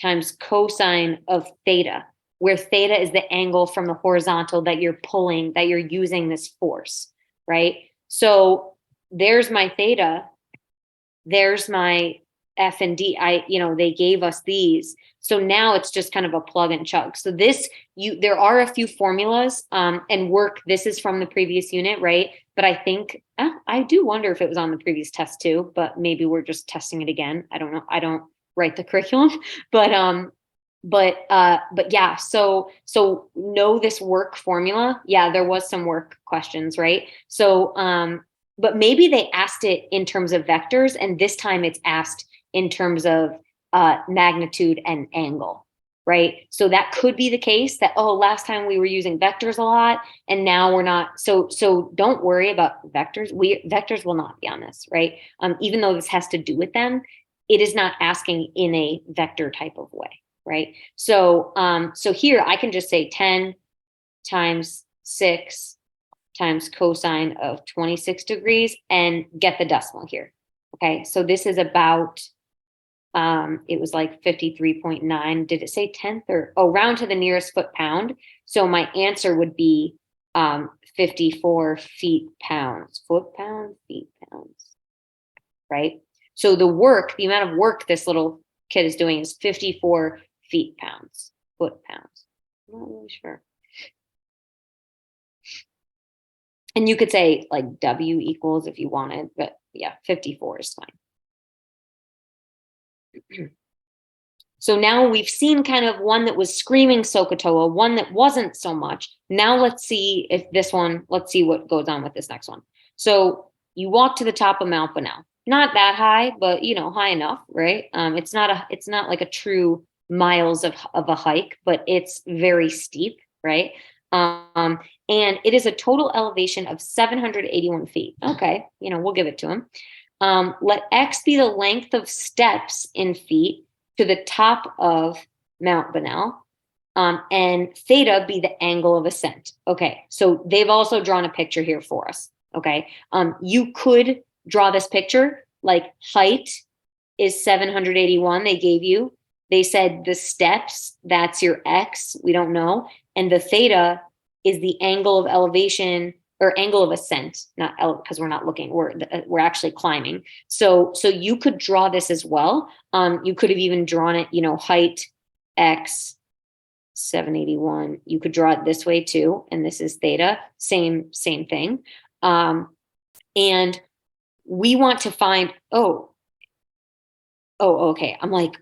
times cosine of theta, where theta is the angle from the horizontal that you're pulling, that you're using this force, right? So there's my theta, there's my F and D. They gave us these. So now it's just kind of a plug and chug. So there are a few formulas and work. This is from the previous unit, right? But I think, I do wonder if it was on the previous test too, but maybe we're just testing it again. I don't know. I don't write the curriculum, but yeah, so know this work formula. Yeah, there was some work questions, right? So, but maybe they asked it in terms of vectors, and this time it's asked in terms of magnitude and angle. right? So that could be the case that, oh, last time we were using vectors a lot and now we're not. So don't worry about vectors. Vectors will not be on this, right? Even though this has to do with them, it is not asking in a vector type of way, right? So here I can just say 10 times 6 times cosine of 26 degrees and get the decimal here. Okay, so this is about, it was like 53.9. Did it say tenth or, oh, round to the nearest foot pound. So my answer would be 54 feet pounds, foot pound, feet pounds, right? So the amount of work this little kid is doing is 54 feet pounds, foot pounds. I'm not really sure. And you could say like W equals if you wanted, but yeah, 54 is fine. So now we've seen kind of one that was screaming SOHCAHTOA, one that wasn't so much. Now let's see if let's see what goes on with this next one. So you walk to the top of Mount Bunnell. Not that high, but high enough, right? It's not like a true miles of a hike, but it's very steep, right? And it is a total elevation of 781 feet. Okay, we'll give it to him. Let X be the length of steps in feet to the top of Mount Bunnell, and theta be the angle of ascent. Okay, so they've also drawn a picture here for us. Okay, you could draw this picture like height is 781. They gave you. They said the steps, that's your X. We don't know. And the theta is the angle of elevation or angle of ascent, not because we're not looking, we're actually climbing. So you could draw this as well. You could have even drawn it, height X 781. You could draw it this way too. And this is theta, same thing. And we want to find, okay. I'm like,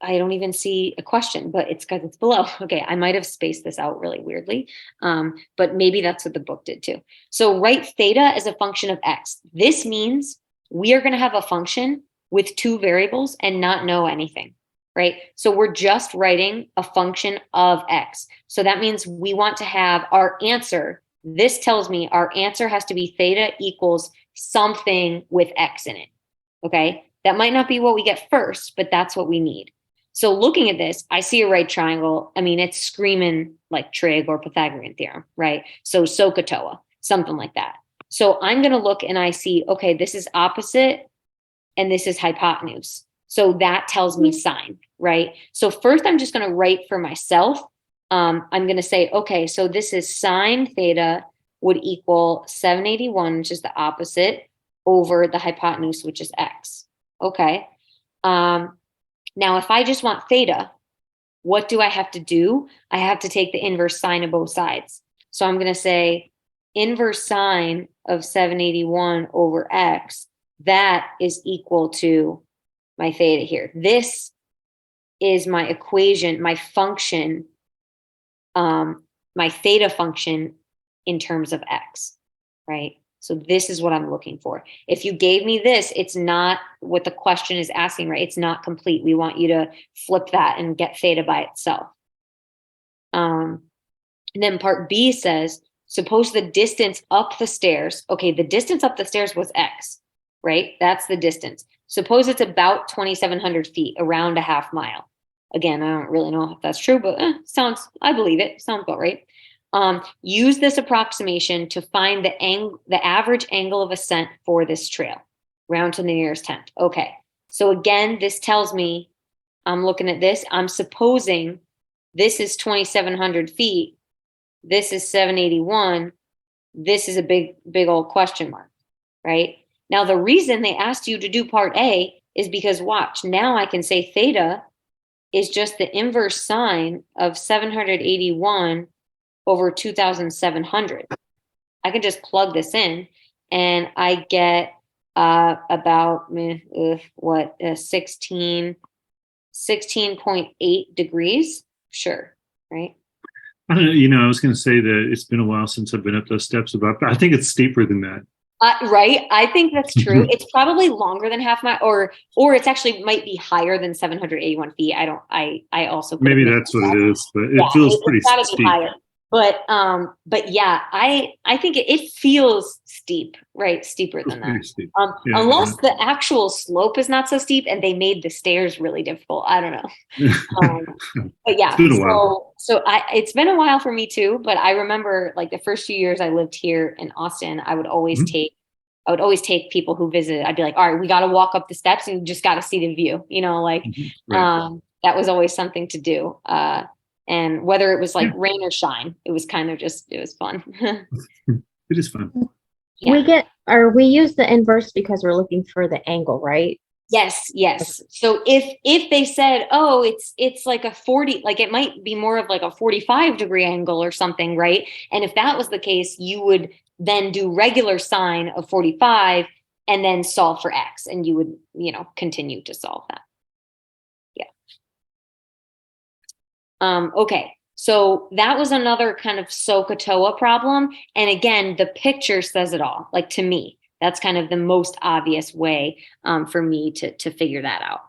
I don't even see a question, but it's because it's below. Okay, I might have spaced this out really weirdly, but maybe that's what the book did too. So write theta as a function of X. This means we are going to have a function with two variables and not know anything, right? So we're just writing a function of X. So that means we want to have our answer. This tells me our answer has to be theta equals something with X in it, okay? That might not be what we get first, but that's what we need. So looking at this, I see a right triangle. I mean, it's screaming like trig or Pythagorean theorem, right? So SOHCAHTOA, something like that. So I'm going to look and I see, okay, this is opposite and this is hypotenuse. So that tells me sine, right? So first I'm just going to write for myself. I'm going to say, okay, so this is sine theta would equal 781, which is the opposite, over the hypotenuse, which is X. Okay. Now, if I just want theta, what do I have to do? I have to take the inverse sine of both sides. So I'm going to say inverse sine of 781 over X, that is equal to my theta here. This is my equation, my function, my theta function in terms of X, right? So this is what I'm looking for. If you gave me this, it's not what the question is asking, right? It's not complete. We want you to flip that and get theta by itself. And then part B says, suppose the distance up the stairs. Okay, the distance up the stairs was X, right? That's the distance. Suppose it's about 2,700 feet, around a half mile. Again, I don't really know if that's true, but I believe it. Sounds about right. Use this approximation to find the average angle of ascent for this trail, round to the nearest tenth. Okay, so again, this tells me, I'm looking at this, I'm supposing this is 2,700 feet, this is 781, this is a big old question mark, right? Now, the reason they asked you to do part A is because watch, now I can say theta is just the inverse sine of 781 over 2,700. I can just plug this in and I get about 16.8 degrees. Sure, right? I don't know. I was going to say that it's been a while since I've been up those steps. I think it's steeper than that. Right. I think that's true. It's probably longer than half mile, or it's actually might be higher than 781 feet. I also could Maybe have that's what it is, but it yeah, feels it's pretty gotta be steep. higher. But yeah, I think it feels steep, right? Steeper Feels than pretty that. steep. Yeah, Unless the actual slope is not so steep and they made the stairs really difficult. I don't know. But yeah, It's been a while. it's been a while for me too, but I remember like the first few years I lived here in Austin, Mhm. I would always take people who visited. I'd be like, all right, we got to walk up the steps and you just got to see the view, like, Right. that was always something to do. And whether it was like Yeah. rain or shine, it was kind of just, it was fun. It is fun. Yeah. We use the inverse because we're looking for the angle, right? Yes. So if they said, oh, it's like a 40, like it might be more of like a 45-degree angle or something, right? And if that was the case, you would then do regular sine of 45 and then solve for x, and you would, continue to solve that. Yeah. Okay. So that was another kind of SOHCAHTOA problem. And again, the picture says it all, like to me. That's kind of the most obvious way for me to figure that out.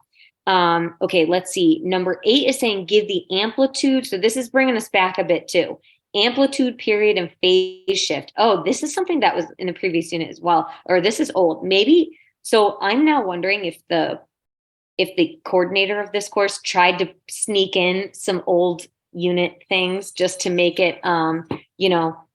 Okay, let's see. Number 8 is saying give the amplitude. So this is bringing us back a bit too. Amplitude, period, and phase shift. Oh, this is something that was in the previous unit as well. Or this is old. Maybe. So I'm now wondering if the coordinator of this course tried to sneak in some old unit things just to make it,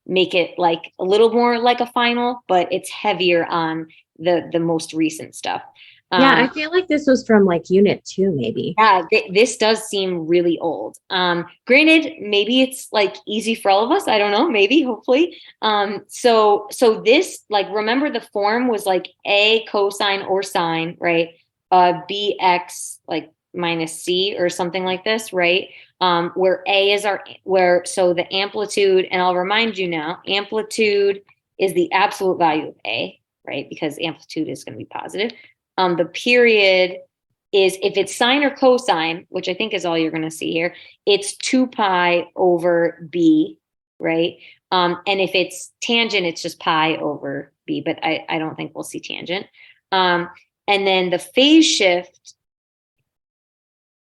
make it like a little more like a final, but it's heavier on the most recent stuff. Yeah, I feel like this was from like unit 2, maybe. Yeah, this does seem really old. Granted, maybe it's like easy for all of us. I don't know, maybe, hopefully. So this, like, remember the form was like A cosine or sine, right? Bx like minus c or something like this, right? Where a is so the amplitude, and I'll remind you now, amplitude is the absolute value of a, right? Because amplitude is going to be positive. The period is, if it's sine or cosine, which I think is all you're going to see here, it's 2 pi over b, right? And if it's tangent, it's just pi over b, but I don't think we'll see tangent. And then the phase shift,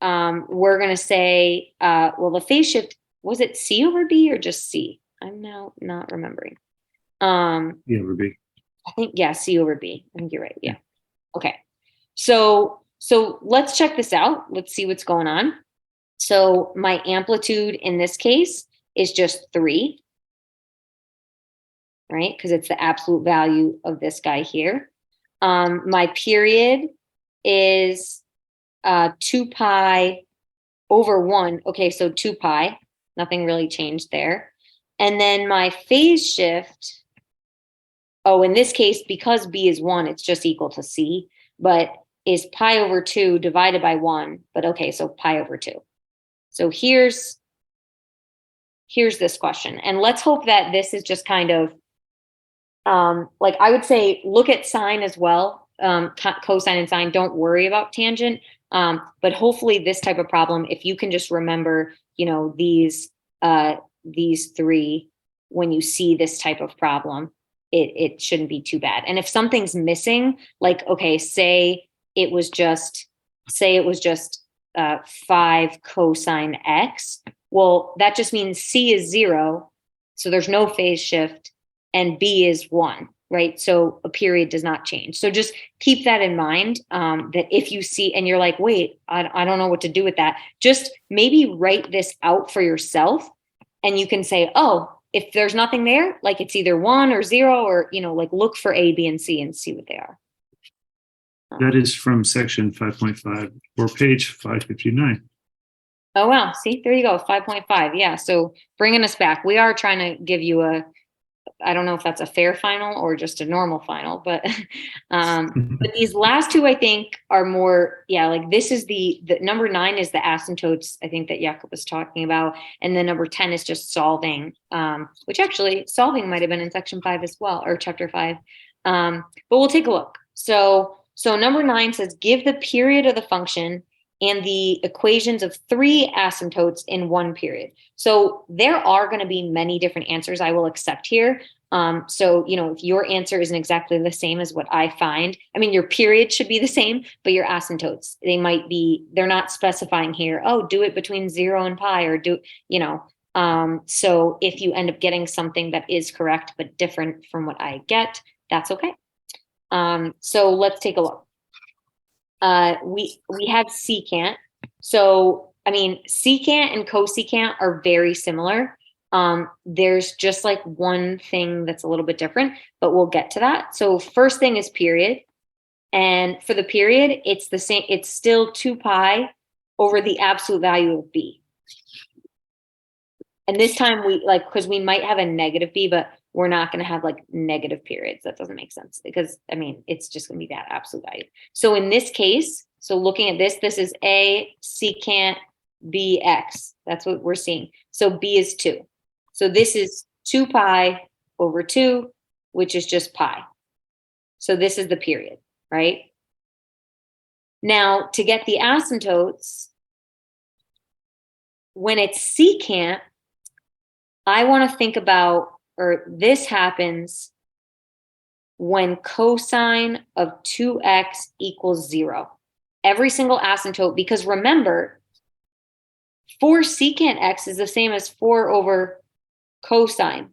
we're going to say, the phase shift, was it C over B or just C? I'm now not remembering. Yeah, over B. I think, yeah, C over B. I think you're right. Yeah. Okay. So let's check this out. Let's see what's going on. So my amplitude in this case is just 3, right? Because it's the absolute value of this guy here. My period is 2 pi over 1. Okay, so 2 pi. Nothing really changed there. And then my phase shift, in this case, because B is 1, it's just equal to C, but is pi over 2 divided by 1. But okay, so pi over 2. So here's this question. And let's hope that this is just kind of, like I would say, look at sine as well. Cosine and sine, don't worry about tangent. But hopefully this type of problem, if you can just remember, these 3, when you see this type of problem, it shouldn't be too bad. And if something's missing, like, okay, say it was just 5 cosine x, well, that just means C is 0. So there's no phase shift, and B is 1, right? So a period does not change. So just keep that in mind, that if you see, and you're like, wait, I don't know what to do with that, just maybe write this out for yourself. And you can say, oh, if there's nothing there, like it's either 1 or 0, or, like look for A, B, and C and see what they are. That is from section 5.5 or page 559. Oh, wow. See, there you go. 5.5. Yeah. So bringing us back, we are trying to give you I don't know if that's a fair final or just a normal final, but but these last 2, I think, are more, like this is the number 9 is the asymptotes, I think, that Jakob was talking about. And then number 10 is just solving, which actually solving might have been in section 5 as well, or chapter 5. But we'll take a look. So number 9 says, give the period of the function and the equations of 3 asymptotes in 1 period. So there are going to be many different answers I will accept here. So, if your answer isn't exactly the same as what I find, I mean, your period should be the same, but your asymptotes, they're not specifying here, oh, do it between 0 and pi, or so if you end up getting something that is correct, but different from what I get, that's okay. So let's take a look. We have secant. So, I mean, secant and cosecant are very similar. There's just like one thing that's a little bit different, but we'll get to that. So first thing is period. And for the period, it's the same. It's still 2 pi over the absolute value of b. And this time because we might have a negative b, but we're not going to have like negative periods. That doesn't make sense because, I mean, it's just going to be that absolute value. So in this case, so looking at this is a secant b x. That's what we're seeing. So b is 2. So this is 2 pi over 2, which is just pi. So this is the period, right? Now, to get the asymptotes, when it's secant, I want to think about, or this happens when cosine of 2x equals 0. Every single asymptote, because remember, 4 secant x is the same as 4 over cosine,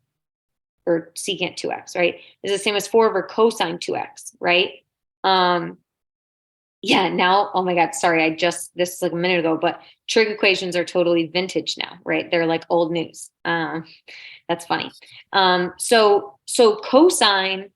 or secant 2x, right? Is the same as 4 over cosine 2x, right? Yeah, now, oh my God, sorry, this is like a minute ago, but trig equations are totally vintage now, right? They're like old news. That's funny. So cosine,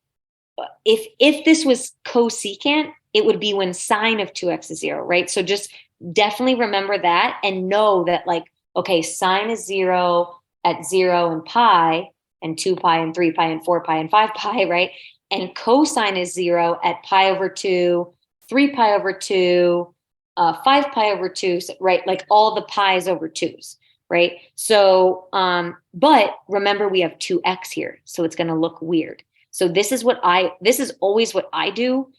if this was cosecant, it would be when sine of 2x is 0, right? So just definitely remember that and know that, like, okay, sine is 0 at 0 and pi, and 2 pi and 3 pi and 4 pi and 5 pi, right? And cosine is 0 at pi over 2, 3 pi over 2, 5 pi over 2, right? Like all the pi's over 2's, right? So, but remember we have 2x here, so it's going to look weird. So this is always what I do.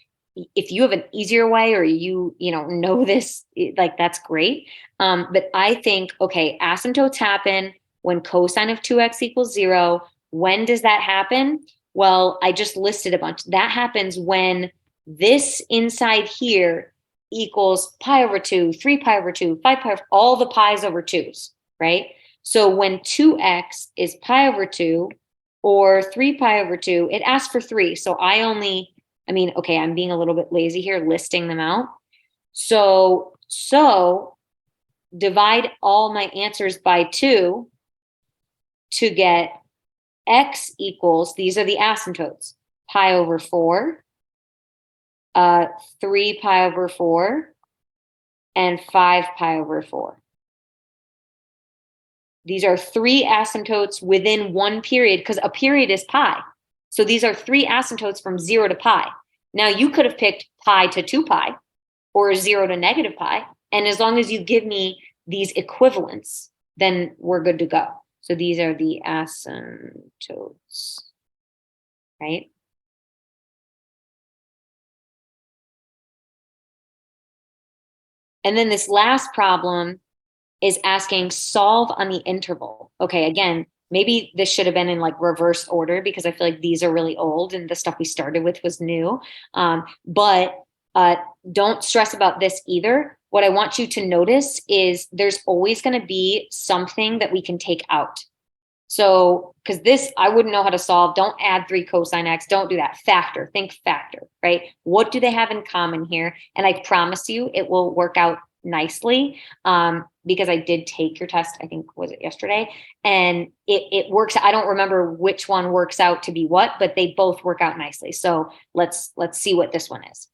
If you have an easier way, or you know this, like, that's great. But I think, okay, asymptotes happen when cosine of 2x equals 0. When does that happen? Well, I just listed a bunch. That happens when this inside here equals pi over 2, 3 pi over 2, 5 pi over, all the pi's over 2's, right? So when 2x is pi over 2 or 3 pi over 2, it asks for 3. So I'm being a little bit lazy here listing them out. So divide all my answers by 2 to get x equals, these are the asymptotes, pi over 4, 3 pi over 4, and 5 pi over 4. These are 3 asymptotes within one period, because a period is pi. So these are 3 asymptotes from 0 to pi. Now you could have picked pi to 2 pi or 0 to negative pi. And as long as you give me these equivalents, then we're good to go. So these are the asymptotes, right? And then this last problem is asking solve on the interval. Okay, again, maybe this should have been in like reverse order, because I feel like these are really old and the stuff we started with was new. But don't stress about this either. What I want you to notice is there's always going to be something that we can take out. So, because this, I wouldn't know how to solve. Don't add 3 cosine x. Don't do that. Factor. Think factor, right? What do they have in common here? And I promise you it will work out nicely, because I did take your test, I think, was it yesterday? And it works. I don't remember which one works out to be what, but they both work out nicely. So let's see what this one is.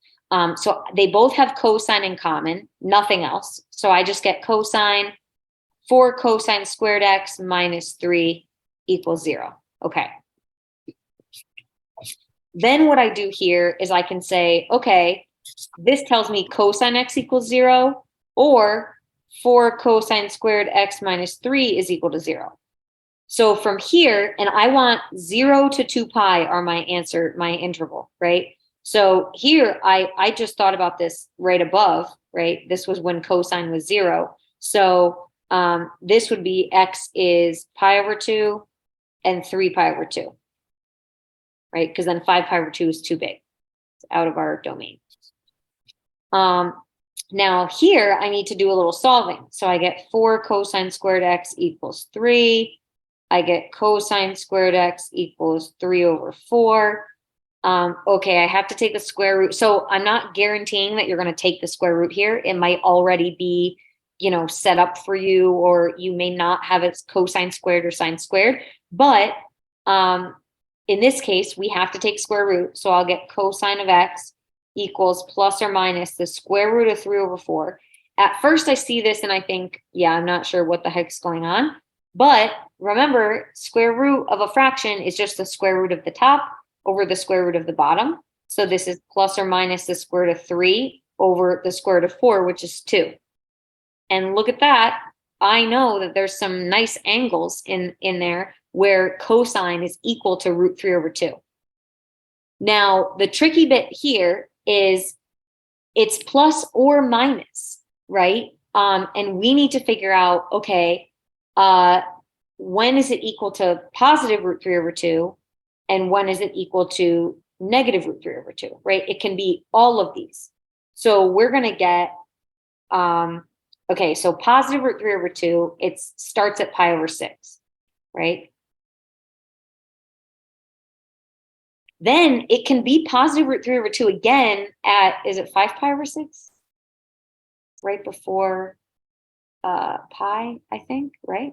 So they both have cosine in common, nothing else. So I just get cosine 4 cosine squared x minus 3 equals 0. Okay. Then what I do here is I can say, okay, this tells me cosine x equals 0, or 4 cosine squared x minus 3 is equal to 0. So from here, and I want 0 to 2 pi are my answer, my interval, right? So here, I just thought about this right above, right? This was when cosine was 0. So this would be x is pi over 2 and 3 pi over 2. right? Because then 5 pi over 2 is too big. It's out of our domain. Now here I need to do a little solving. So I get 4 cosine squared x equals 3. I get cosine squared x equals 3 over 4. Okay, I have to take the square root. So I'm not guaranteeing that you're going to take the square root here. It might already be, set up for you, or you may not have it cosine squared or sine squared. But in this case, we have to take square root. So I'll get cosine of x equals plus or minus the square root of 3 over 4. At first I see this and I think, yeah, I'm not sure what the heck's going on. But remember, square root of a fraction is just the square root of the top over the square root of the bottom. So this is plus or minus the square root of 3 over the square root of 4, which is 2. And look at that. I know that there's some nice angles in there where cosine is equal to root 3 over 2. Now, the tricky bit here is it's plus or minus, right? And we need to figure out, okay, when is it equal to positive root 3 over 2? And when is it equal to negative root 3 over 2, right? It can be all of these. So we're going to get, okay, so positive root 3 over 2, it starts at pi over 6, right? Then it can be positive root 3 over 2 again at, is it 5 pi over 6? Right before pi, I think, right?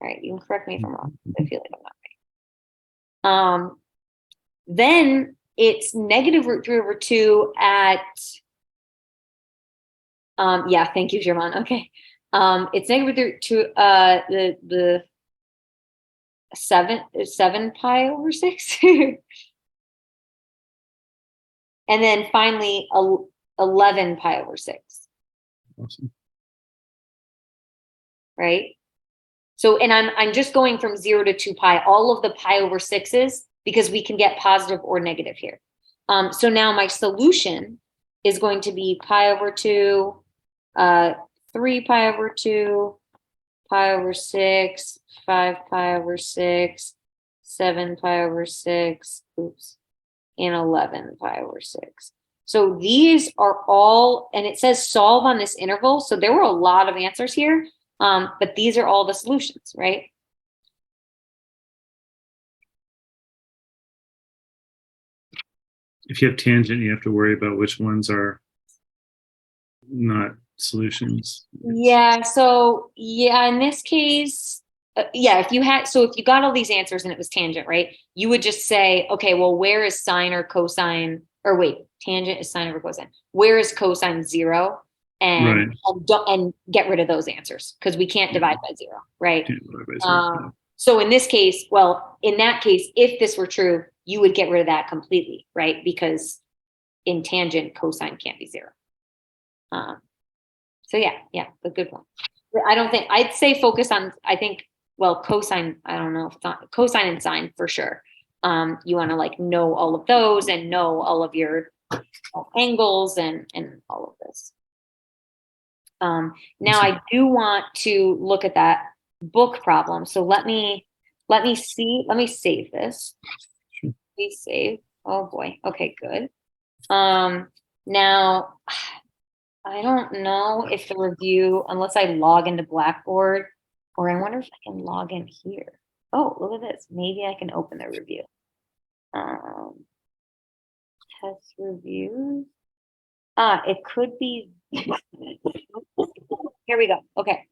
Right, you can correct me if I'm wrong. I feel like I'm not right. Then it's negative root 3 over 2 at, yeah, thank you, German. Okay. It's negative root 2, the 7 pi over 6. And then finally 11 pi over 6. Awesome. Right? So, and I'm just going from 0 to 2 pi, all of the pi over 6s, because we can get positive or negative here. So now my solution is going to be pi over 2, 3 pi over 2, pi over 6, 5 pi over 6, 7 pi over 6, oops, and 11 pi over 6. So these are all, and it says solve on this interval. So there were a lot of answers here, but these are all the solutions, right? If you have tangent, you have to worry about which ones are not solutions. Yeah. So yeah, in this case, yeah, if you got all these answers and it was tangent, right? You would just say, okay, well, where is sine or cosine, or wait, tangent is sine over cosine. Where is cosine 0? And, right. and get rid of those answers because we can't divide by 0, right? Can't divide by 0, so in this case, well, in that case, if this were true, you would get rid of that completely, right? Because in tangent, cosine can't be 0. So yeah, a good one. I don't think, I'd say focus on, I think, well, cosine, I don't know if it's not, cosine and sine for sure. You want to like know all of those and know all of your angles and all of this. Now I do want to look at that book problem. So let me save this. Sure. Please save. Oh boy. Okay, good. Now I don't know if the review, unless I log into Blackboard, or I wonder if I can log in here. Oh, look at this. Maybe I can open the review. Test reviews. It could be. Here we go. Okay.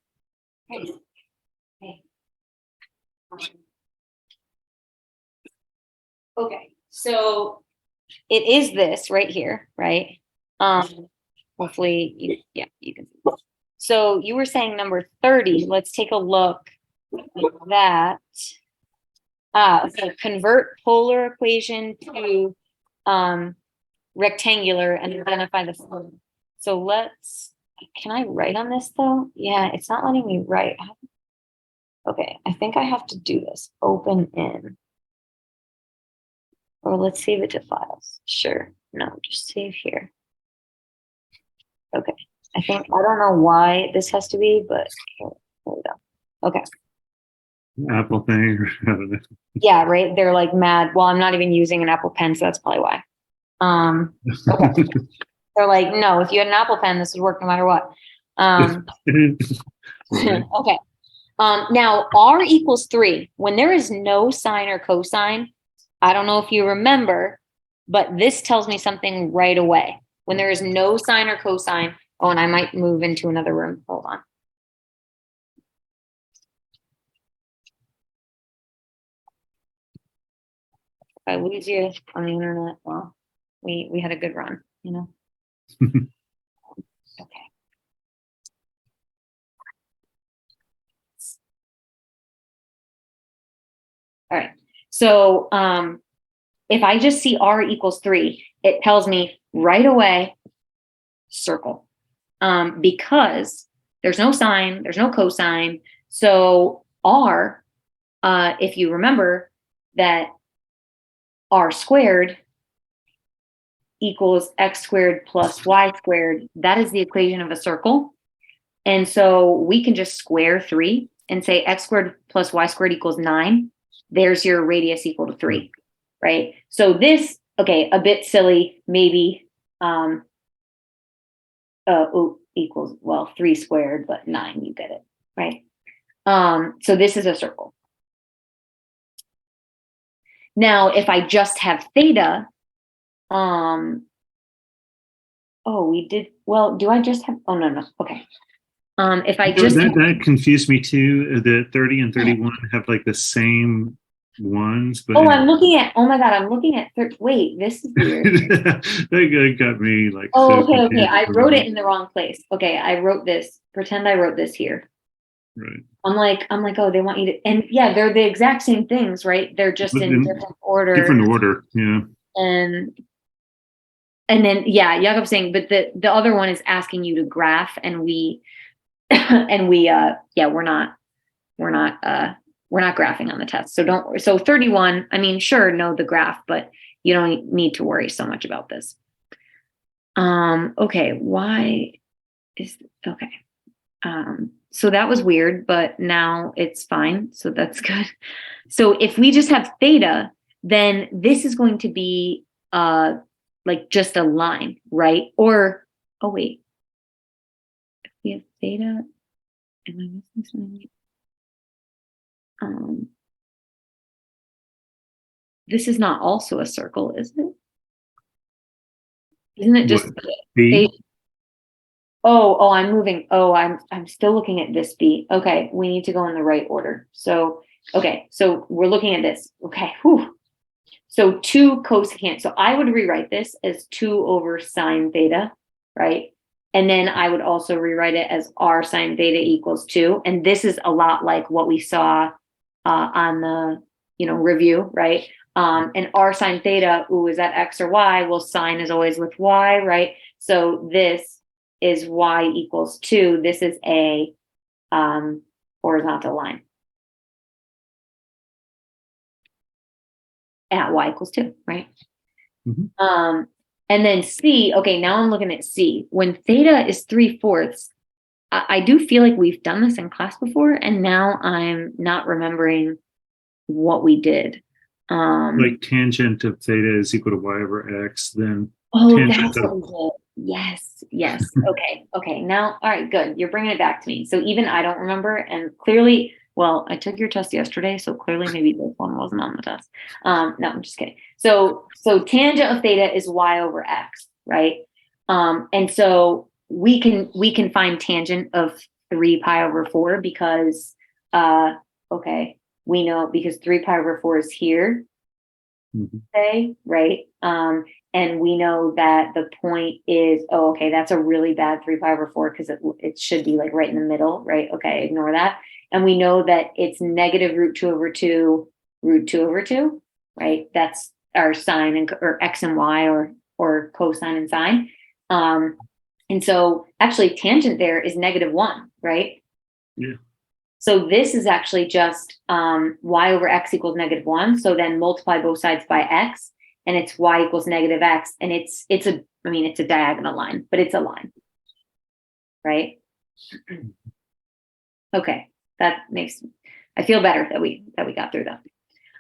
Okay. So it is this right here, right? Hopefully you can see. So you were saying number 30. Let's take a look at that. So convert polar equation to rectangular and identify the form. So can I write on this though? Yeah, it's not letting me write. Okay, I think I have to do this. Open in. Or let's save it to files. Sure. No, just save here. Okay. I don't know why this has to be, but here we go. Okay. Apple thing, or I don't know. Yeah, right. They're like mad. Well, I'm not even using an Apple Pen, so that's probably why. Okay. They're like, no, if you had an Apple Pen, this would work no matter what. Right. Okay. Now R equals 3. When there is no sine or cosine, I don't know if you remember, but this tells me something right away. When there is no sine or cosine, oh, and I might move into another room. Hold on. If I lose you on the internet, well, we had a good run, you know? Okay. All right. So if I just see R equals 3, it tells me right away, circle. Because there's no sine, there's no cosine. So R, if you remember that R squared equals x squared plus y squared, that is the equation of a circle. And so we can just square 3 and say x squared plus y squared equals 9. There's your radius equal to 3, right? So this, okay, a bit silly, maybe, equals, well, 3 squared, but 9, you get it, right? So this is a circle. Now, if I just have theta, oh, we did, well, do I just have, oh, no, okay. If I just that confused me too. The 30 and 31 have like the same ones, but oh, I'm looking at, oh my God, I'm looking at, wait, this is weird. that got me like. Oh, so okay. I confused. wrote it in the wrong place. Okay, I wrote this, pretend I wrote this here. Right. I'm like, oh, they want you to, and yeah, they're the exact same things, right? They're just But in in different order. Different order, yeah. And then, yeah, Jakob's saying, but the other one is asking you to graph, and we, and we, yeah, we're not graphing on the test. So 31, I mean, sure, know the graph, but you don't need to worry so much about this. Okay, why is, okay. So that was weird, but now it's fine. So that's good. So if we just have theta, then this is going to be, like just a line, right? Or, oh wait, if we have theta, am I missing something? This is not also a circle, is it? Isn't it just B? Oh, I'm moving. Oh, I'm still looking at this B. Okay, we need to go in the right order. So, okay, so we're looking at this. Okay, whew. So 2 cosecant. So I would rewrite this as 2 over sine theta, right? And then I would also rewrite it as r sine theta equals 2. And this is a lot like what we saw on the, review, right? And r sine theta, ooh, is that x or y? Well, sine is always with y, right? So this is y equals 2. This is a horizontal line at y equals 2, right? Mm-hmm. And then C, okay, now I'm looking at C. When theta is 3/4, I do feel like we've done this in class before, and now I'm not remembering what we did. Like tangent of theta is equal to y over x, then that's what we did. Yes. Okay. Now, all right, good. You're bringing it back to me. So even I don't remember, and clearly, well, I took your test yesterday, so clearly maybe this one wasn't on the test. No, I'm just kidding. So tangent of theta is y over x, right? And so we can find tangent of 3 pi over 4 because okay, we know because 3 pi over 4 is here. Say, right? And we know that the point is, oh, okay, that's a really bad 3 pi over 4 because it should be like right in the middle, right? Okay, ignore that. And we know that it's negative root 2 over 2, root 2 over 2, right? That's our sine or x and y or cosine and sine. And so actually tangent there is -1, right? Yeah. So this is actually just y over x equals -1. So then multiply both sides by x, and it's y equals -x, and it's a diagonal line, but it's a line, right? Okay, that makes I feel better that we got through that.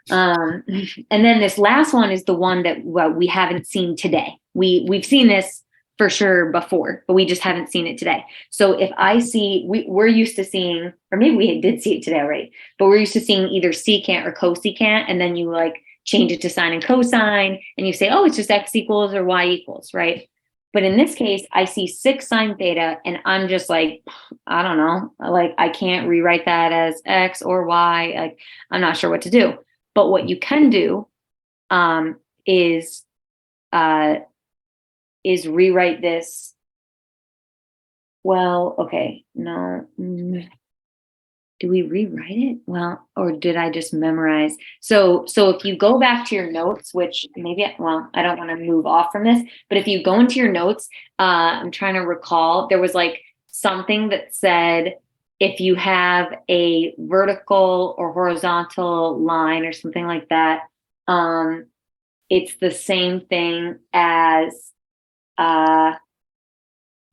And then this last one is the one that we haven't seen today. We've seen this for sure before, but we just haven't seen it today. So if I see, we're used to seeing, or maybe we did see it today, right? But we're used to seeing either secant or cosecant, and then you like change it to sine and cosine, and you say, oh, it's just x equals or y equals, right? But in this case, I see 6 sine theta, and I'm just like, I don't know, like I can't rewrite that as x or y. Like I'm not sure what to do. But what you can do is rewrite this. Well, okay, no. Do we rewrite it? Well, or did I just memorize? So if you go back to your notes, which maybe, I don't want to move off from this, but if you go into your notes, I'm trying to recall, there was like something that said, if you have a vertical or horizontal line or something like that, it's the same thing as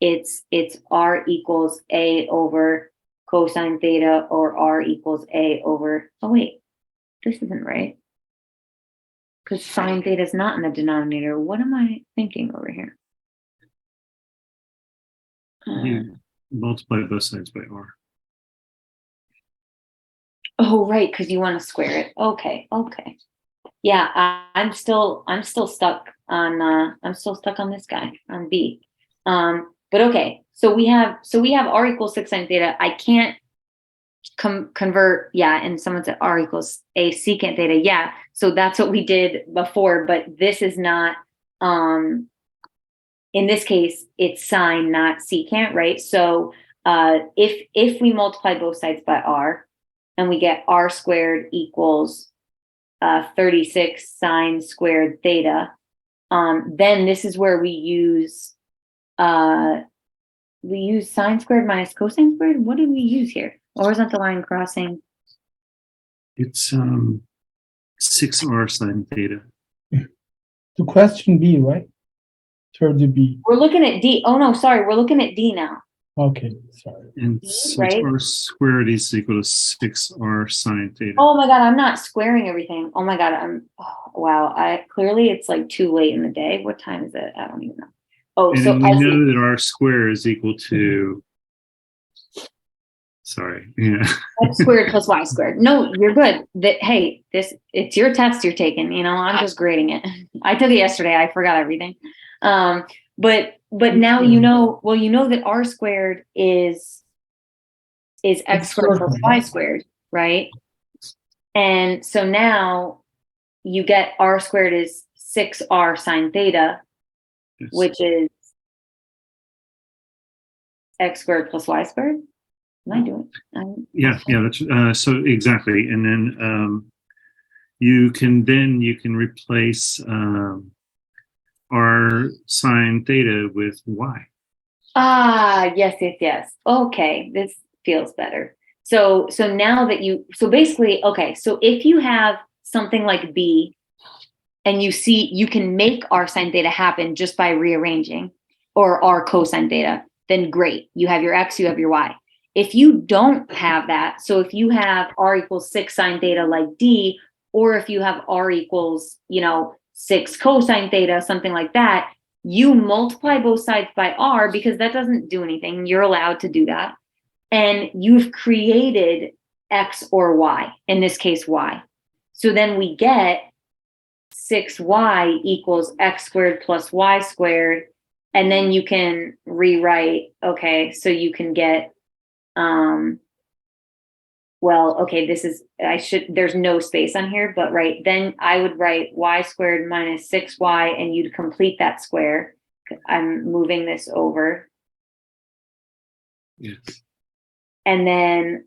it's r equals a over cosine theta, or r equals a over, oh wait, this isn't right, because sine theta is not in the denominator. What am I thinking over here? You multiply both sides by r. Oh, right, because you want to square it. Okay. Yeah, I'm still stuck on this guy on B. But okay, so we have r equals 6 sine theta. I can't convert, yeah, and someone said r equals a secant theta. Yeah, so that's what we did before, but this is not, in this case, it's sine, not secant, right? So if we multiply both sides by r, and we get r squared equals 36 sine squared theta, then this is where we use sine squared minus cosine squared. What did we use here? Horizontal line crossing. It's 6r sine theta. The question B, right? Third B. We're looking at D. Oh no, sorry, we're looking at D now. Okay, sorry. And Right. 6r squared is equal to 6r sine theta. Oh my God, I'm not squaring everything. Oh my God, wow. Clearly it's like too late in the day. What time is it? I don't even know. Oh, And so then we I see. know that r squared is equal to, sorry, yeah. X squared plus y squared. No, you're good. Hey, it's your test you're taking. You know, I'm just grading it. I took it yesterday. I forgot everything. But now you know. Well, you know that r squared is x squared plus y squared, right? And so now you get r squared is 6r sine theta, Yes. which is x squared plus y squared. Am I doing? Yeah, that's so exactly. And then you can replace r sine theta with y. Yes. Okay, this feels better. So now that so basically, okay, so if you have something like B and you can make r sine theta happen just by rearranging, or r cosine theta, then great. You have your x, you have your y. If you don't have that, so if you have r equals 6 sine theta like D, or if you have r equals, 6 cosine theta, something like that, you multiply both sides by r, because that doesn't do anything. You're allowed to do that. And you've created x or y, in this case, y. So then we get 6y equals x squared plus y squared. And then you can rewrite, okay, so you can get, well, okay, there's no space on here, but right, then I would write y squared minus 6y, and you'd complete that square. I'm moving this over. Yes. And then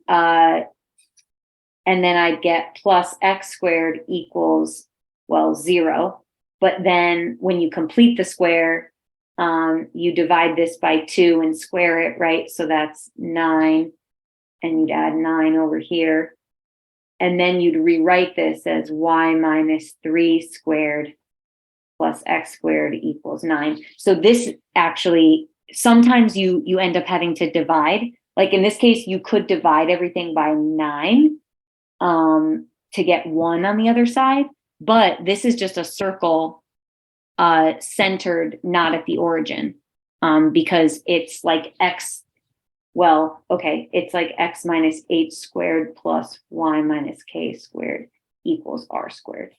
I'd get plus x squared equals, 0. But then when you complete the square, you divide this by 2 and square it, right? So that's 9. And you'd add 9 over here. And then you'd rewrite this as y minus 3 squared plus x squared equals 9. So this actually, sometimes you end up having to divide. Like in this case, you could divide everything by 9. to get 1 on the other side, but this is just a circle centered not at the origin, because it's like x, well, okay, it's like x minus h squared plus y minus k squared equals r squared.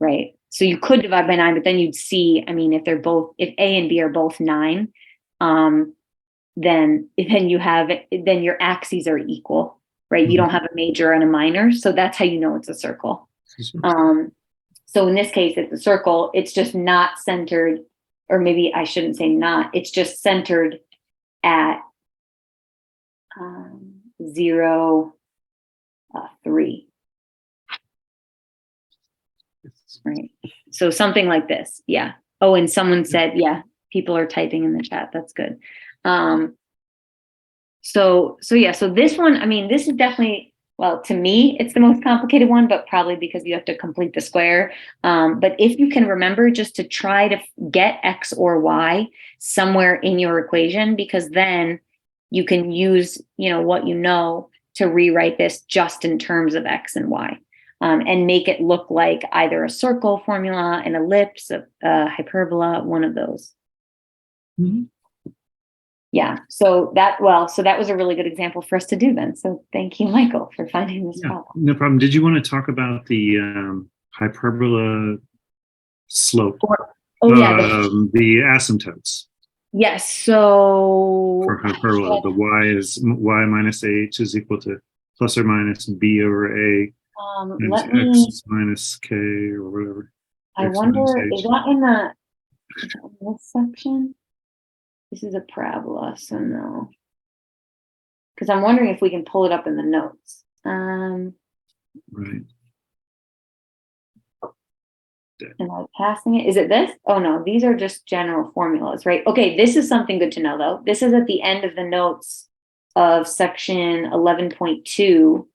Right. So you could divide by 9, but then you'd see, I mean, if A and B are both 9, then your axes are equal, right? You don't have a major and a minor. So that's how you know it's a circle. So in this case, it's a circle. It's just not centered, or maybe I shouldn't say not, it's just centered at 0, 3. Right. So something like this. Yeah. Oh, and someone said, yeah, people are typing in the chat. That's good. So this one, I mean, this is definitely, well, to me, it's the most complicated one, but probably because you have to complete the square. But if you can remember just to try to get X or Y somewhere in your equation, because then you can use, what you know to rewrite this just in terms of X and Y. And make it look like either a circle formula, an ellipse, a hyperbola, one of those. Mm-hmm. Yeah, so that was a really good example for us to do then. So thank you, Michael, for finding this problem. No problem. Did you want to talk about the hyperbola slope? The asymptotes. Yes, so for hyperbola, the y is y minus h is equal to plus or minus b over a. X minus k or whatever. I wonder, is that in this section? This is a parabola, so no. Because I'm wondering if we can pull it up in the notes. Right. Am I passing it? Is it this? Oh no, these are just general formulas, right? Okay, this is something good to know though. This is at the end of the notes of section 11.2.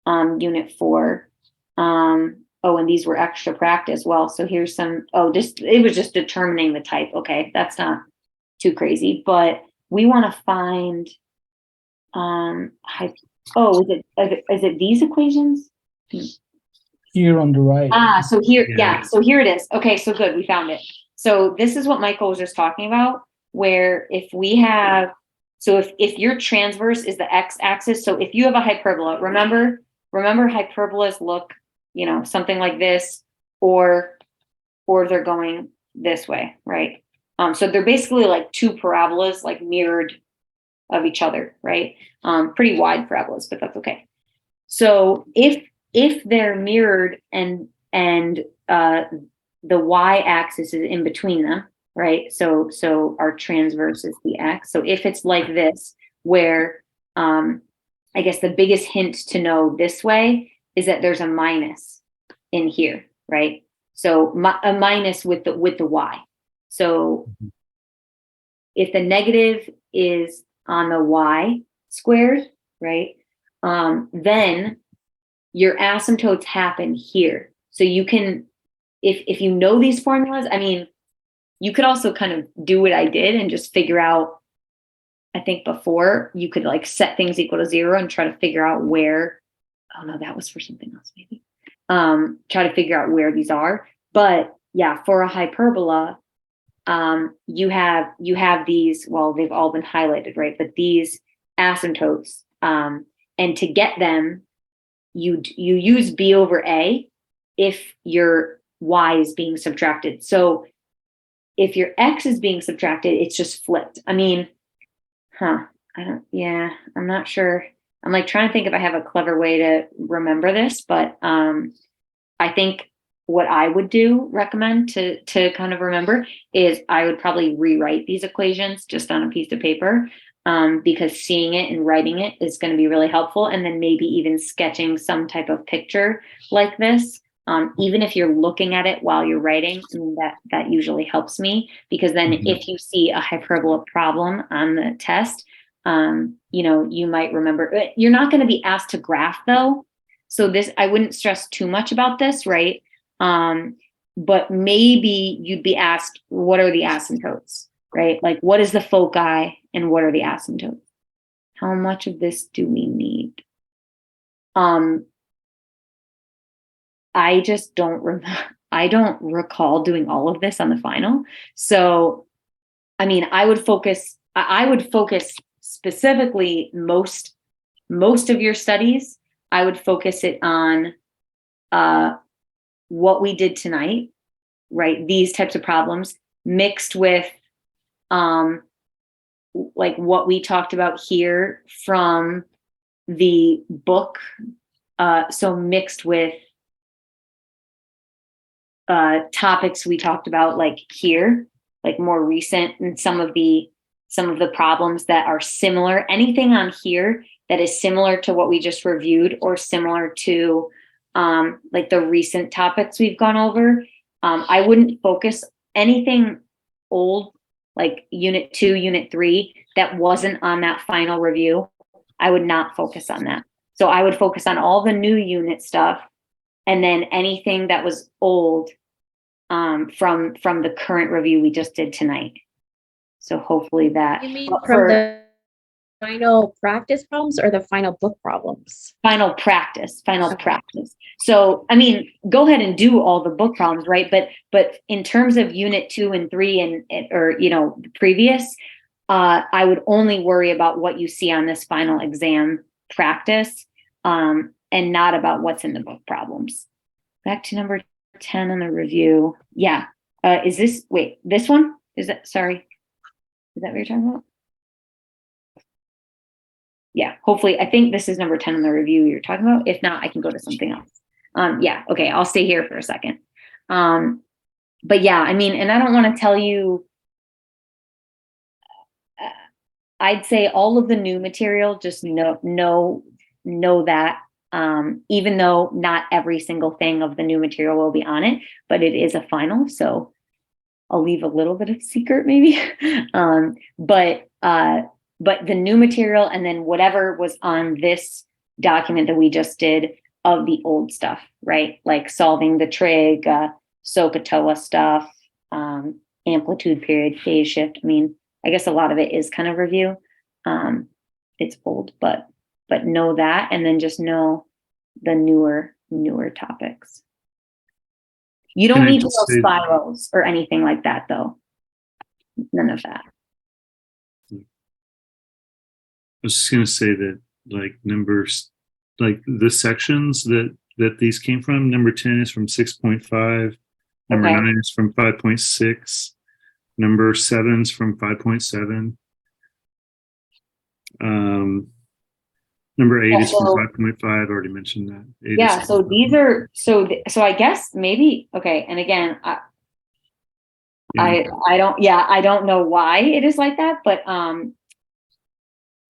Unit 4. And these were extra practice. Well, so here's some, it was just determining the type. Okay, that's not too crazy, but we want to find, is it these equations? Here on the right. So here, so here it is. Okay, so good, we found it. So this is what Michael was just talking about, where if we have, so if your transverse is the x-axis, so if you have a hyperbola, remember hyperbolas look, something like this, or they're going this way, right? So they're basically like two parabolas, like mirrored of each other, right? Pretty wide parabolas, but that's okay. So if they're mirrored and the y-axis is in between them, right? So our transverse is the x. So if it's like this, where I guess the biggest hint to know this way is that there's a minus in here, right? So a minus with the y. So if the negative is on the y squared, right? Then your asymptotes happen here. So you can, if you know these formulas, I mean, you could also kind of do what I did and just figure out, I think before you could like set things equal to 0 and try to figure out where, oh no, that was for something else maybe. Try to figure out where these are. But yeah, for a hyperbola, you have these, well, they've all been highlighted, right? But these asymptotes, and to get them, you use b over a if your y is being subtracted. So if your x is being subtracted, it's just flipped. I mean, I'm not sure. I'm like trying to think if I have a clever way to remember this, but I think what I would recommend to kind of remember is I would probably rewrite these equations just on a piece of paper, because seeing it and writing it is going to be really helpful. And then maybe even sketching some type of picture like this, even if you're looking at it while you're writing, I mean, that usually helps me, because then if you see a hyperbola problem on the test, you might remember. You're not going to be asked to graph though. So this, I wouldn't stress too much about this, right? But maybe you'd be asked, what are the asymptotes, right? Like, what is the foci and what are the asymptotes? How much of this do we need? I just I don't recall doing all of this on the final. So, I mean, I would focus specifically most of your studies. I would focus it on what we did tonight, right? These types of problems mixed with like what we talked about here from the book. So mixed with topics we talked about like here, like more recent, and some of the problems that are similar. Anything on here that is similar to what we just reviewed or similar to like the recent topics we've gone over. I wouldn't focus anything old, like unit 2, unit 3, that wasn't on that final review. I would not focus on that. So I would focus on all the new unit stuff, and then anything that was old from the current review we just did tonight. So hopefully that. You mean from the final practice problems or the final book problems? Final practice. So, I mean, go ahead and do all the book problems, right? But in terms of unit 2 and 3 and or, you know, previous, I would only worry about what you see on this final exam practice, and not about what's in the book problems. Back to number 10 on the review. Yeah. Is this, wait, this one? Is that, sorry. Is that what you're talking about? Yeah, hopefully, I think this is number 10 on the review you're talking about. If not, I can go to something else. Yeah, okay, I'll stay here for a second. But yeah, I mean, and I don't want to tell you, I'd say all of the new material, just know that, even though not every single thing of the new material will be on it, but it is a final, so I'll leave a little bit of secret maybe. But the new material and then whatever was on this document that we just did of the old stuff, right? Like solving the trig, SOHCAHTOA stuff, amplitude, period, phase shift. I mean, I guess a lot of it is kind of review. It's old, but know that, and then just know the newer topics. You don't need to know spirals or anything like that, though. None of that. I was just going to say that, like, numbers, like the sections that these came from, number 10 is from 6.5, number 9 is from 5.6, number 7 is from 5.7, number 8 is from 5.5. I already mentioned that. Yeah, so these are, so I guess maybe, okay, and again, I don't know why it is like that, but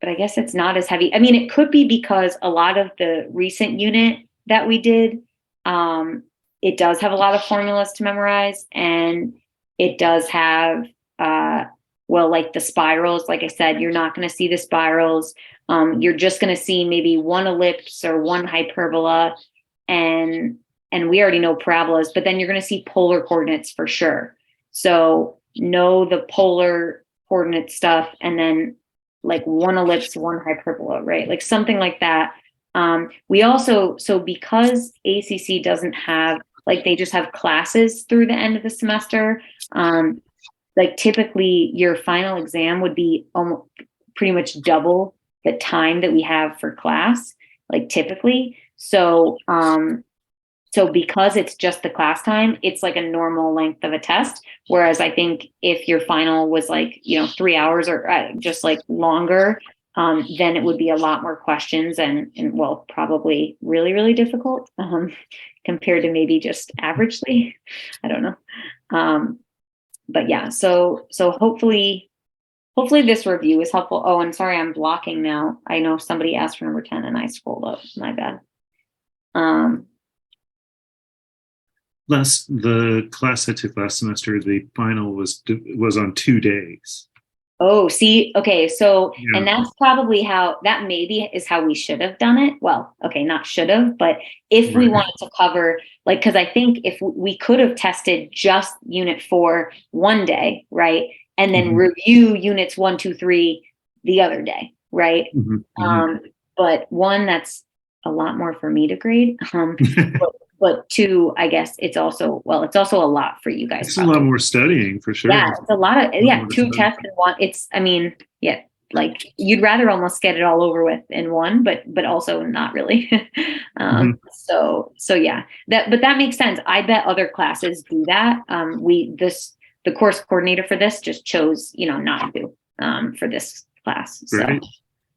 I guess it's not as heavy. I mean, it could be because a lot of the recent unit that we did, it does have a lot of formulas to memorize, and it does have, well, like the spirals, like I said, you're not going to see the spirals. You're just going to see maybe one ellipse or one hyperbola, and we already know parabolas, but then you're going to see polar coordinates for sure. So know the polar coordinate stuff, and then like one ellipse, one hyperbola, right? Like something like that. We also, so because ACC doesn't have, like they just have classes through the end of the semester, like typically your final exam would be almost pretty much double the time that we have for class, like typically. So, so because it's just the class time, it's like a normal length of a test. Whereas I think if your final was like, you know, 3 hours or just like longer, then it would be a lot more questions and well, probably really, really difficult compared to maybe just averagely. I don't know. But yeah, so hopefully this review is helpful. Oh, and sorry, I'm blocking now. I know somebody asked for number 10 and I scrolled up. My bad. The class I took last semester, the final was on 2 days. Oh, see, okay, so yeah. And that's probably how, that maybe is how we should have done it. Well, okay, not should have, but if we wanted to cover, like, because I think if we could have tested just unit 4 one day, right, and then review units 1, 2, 3 the other day, right? But one, that's a lot more for me to grade. But two, I guess it's also a lot for you guys. It's a lot more studying for sure. Yeah, it's a lot of, more two to tests in one. Like you'd rather almost get it all over with in one, but also not really. So yeah, but that makes sense. I bet other classes do that. The course coordinator for this just chose, not to, for this class. So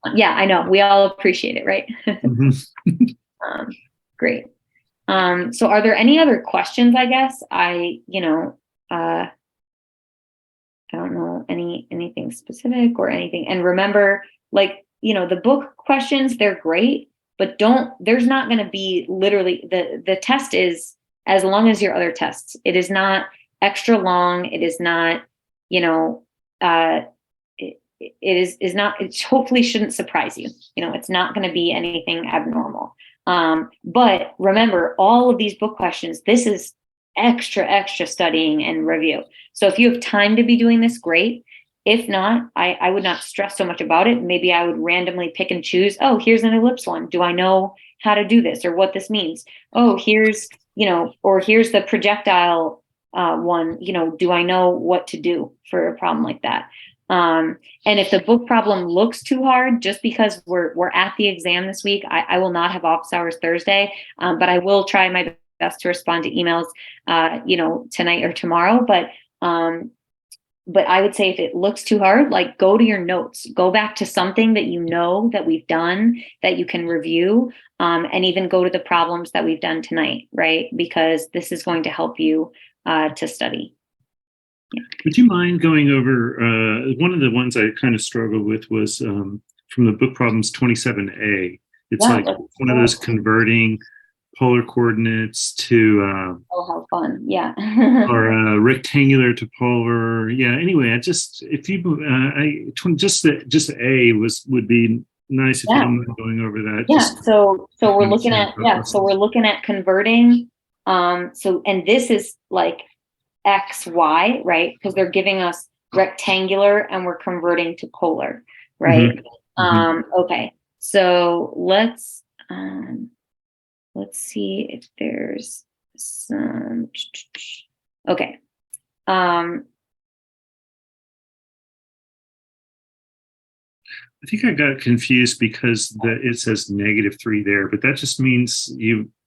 Right. yeah, I know we all appreciate it, right? Great. So are there any other questions? I guess I don't know anything specific or anything. And remember, the book questions, they're great, but there's not going to be literally the test is as long as your other tests. It is not extra long. It is not, it is not, it hopefully shouldn't surprise you. It's not going to be anything abnormal. But remember, all of these book questions, this is extra studying and review. So if you have time to be doing this, great. If not, I would not stress so much about it. Maybe I would randomly pick and choose. Oh, here's an ellipse one. Do I know how to do this or what this means? Oh, here's the projectile one. Do I know what to do for a problem like that? And if the book problem looks too hard, just because we're at the exam this week, I will not have office hours Thursday, but I will try my best to respond to emails, tonight or tomorrow. But I would say if it looks too hard, go to your notes, go back to something that that we've done that you can review, and even go to the problems that we've done tonight, right? Because this is going to help you to study. Yeah. Would you mind going over one of the ones I kind of struggled with was from the book problems 27A. It's one of those converting polar coordinates to how fun. Yeah. or rectangular to polar. Yeah. Anyway, just the A would be nice if you don't mind going over that. Yeah. So we're looking at converting. And this is like X, Y, right? Because they're giving us rectangular and we're converting to polar, right? Okay. So let's see if there's some, okay. I think I got confused because it says -3 there, but that just means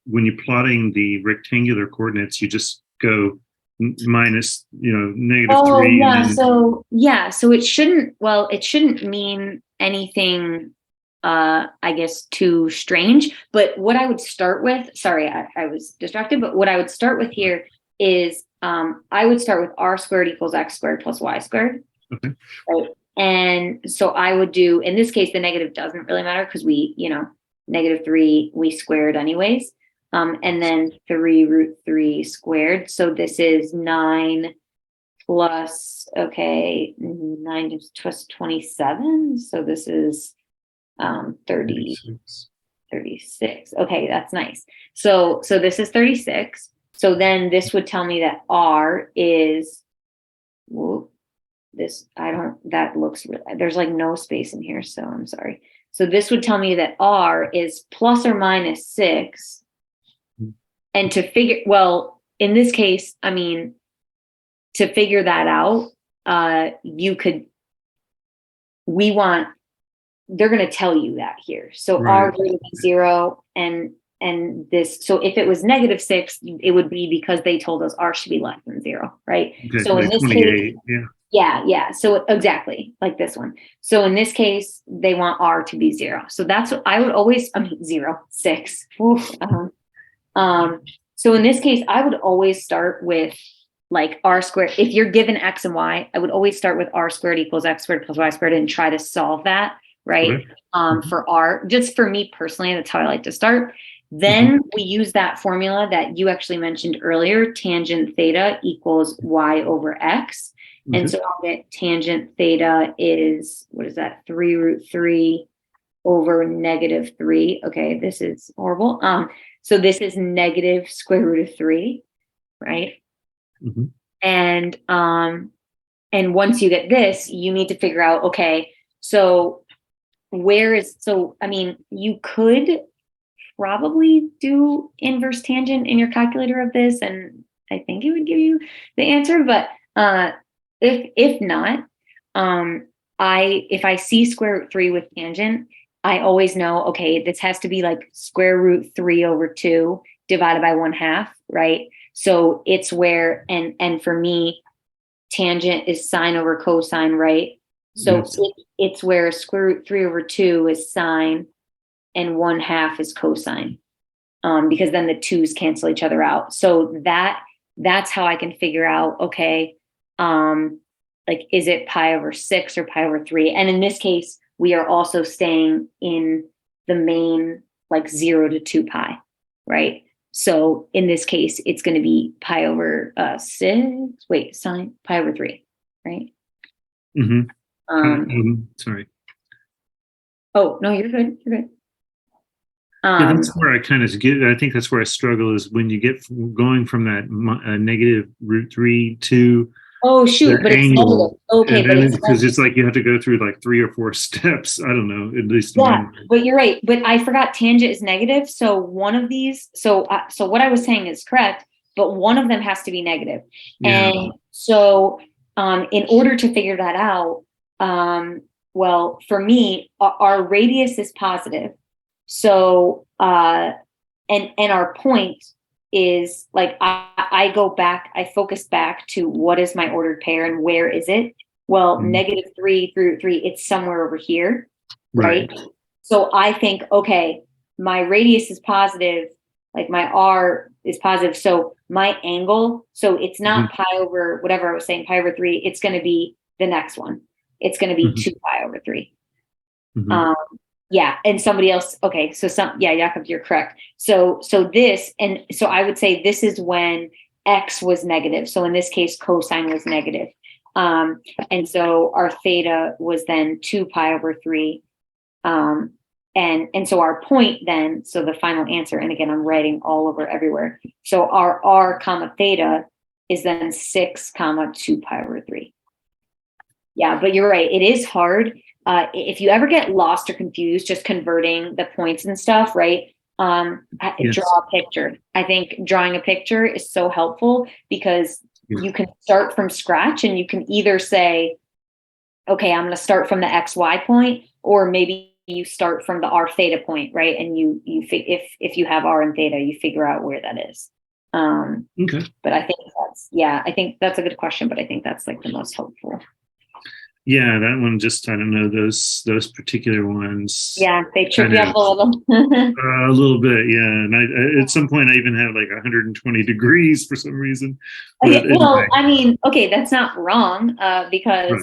when you're plotting the rectangular coordinates, you just go minus, -3. Yeah. So it shouldn't mean anything, I guess, too strange. But what I would start with, sorry, I was distracted, but what I would start with here is I would start with r squared equals x squared plus y squared. Okay. Right? And so I would do, in this case, the negative doesn't really matter because we, -3, we squared anyways. And then 3√3 squared. So this is 9 plus, 9 plus 27. So this is 36. Okay, that's nice. So this is 36. So then this would tell me that r is, that looks, there's no space in here. So I'm sorry. So this would tell me that r is plus or minus 6. And to figure, in this case, to figure that out, they're going to tell you that here. So right. R greater than 0 and this, so if it was -6, it would be because they told us R should be less than 0, right? Okay, so in this case, yeah. So exactly like this one. So in this case, they want R to be 0. So that's what I would always, 0, 6. So in this case, I would always start with r squared. If you're given x and y, I would always start with r squared equals x squared plus y squared and try to solve that, right? For r, just for me personally, that's how I like to start. Then we use that formula that you actually mentioned earlier, tangent theta equals y over x. And so I'll get tangent theta is, what is that? 3√3 over -3. Okay, this is horrible. So this is negative square root of 3, right? And once you get this, you need to figure out, okay, so you could probably do inverse tangent in your calculator of this, and I think it would give you the answer. But if not, if I see square root 3 with tangent, I always know, okay, this has to be like square root 3 over 2 divided by 1/2, right? So it's where, and for me, tangent is sine over cosine, right? So Yes. it's where square root 3 over 2 is sine and 1/2 is cosine. Because then the 2's cancel each other out. So that's how I can figure out, okay, like, is it pi over 6 or pi over 3? And in this case, we are also staying in the main, like 0 to 2 pi, right? So in this case, it's going to be pi over 6, sine, pi over 3, right? Sorry. Oh, no, you're good. You're good. Yeah, that's where I kind of get. I think that's where I struggle is when you get going from that negative root 3 to Oh, shoot, the but it's angle. negative. Okay, And but then it's because it's like you have to go through like 3 or 4 steps. I don't know, at least in my yeah, mind. but you're right. But I forgot tangent is negative. So one of these, so what I was saying is correct, but one of them has to be negative. Yeah. And so in order to figure that out, well, for me, our radius is positive. So and our point is like I go back, I focus back to what is my ordered pair and where is it? Well, -3 3 root 3, it's somewhere over here. Right. So I think, okay, my radius is positive, like my R is positive. So my angle, so it's not pi over whatever I was saying, pi over 3, it's going to be the next one. It's going to be 2 pi over 3. Yeah. And somebody else, okay. So Jakob, you're correct. So this, and so I would say this is when X was negative. So in this case, cosine was negative. And so our theta was then 2 pi over 3. And so our point then, so the final answer, and again, I'm writing all over everywhere. So our R comma theta is then 6 comma 2 pi over 3. Yeah, but you're right. It is hard. If you ever get lost or confused, just converting the points and stuff, right? Yes. Draw a picture. I think drawing a picture is so helpful because you can start from scratch and you can either say, okay, I'm going to start from the XY point, or maybe you start from the R theta point, right? And if you have R and theta, you figure out where that is. Okay. But I think that's a good question, but I think that's like the most helpful. Yeah, that one just, I don't know, those particular ones. Yeah, they trip you up a little. A little bit, yeah. And at some point I even had like 120 degrees for some reason. Well, anyway. I mean, okay, that's not wrong, because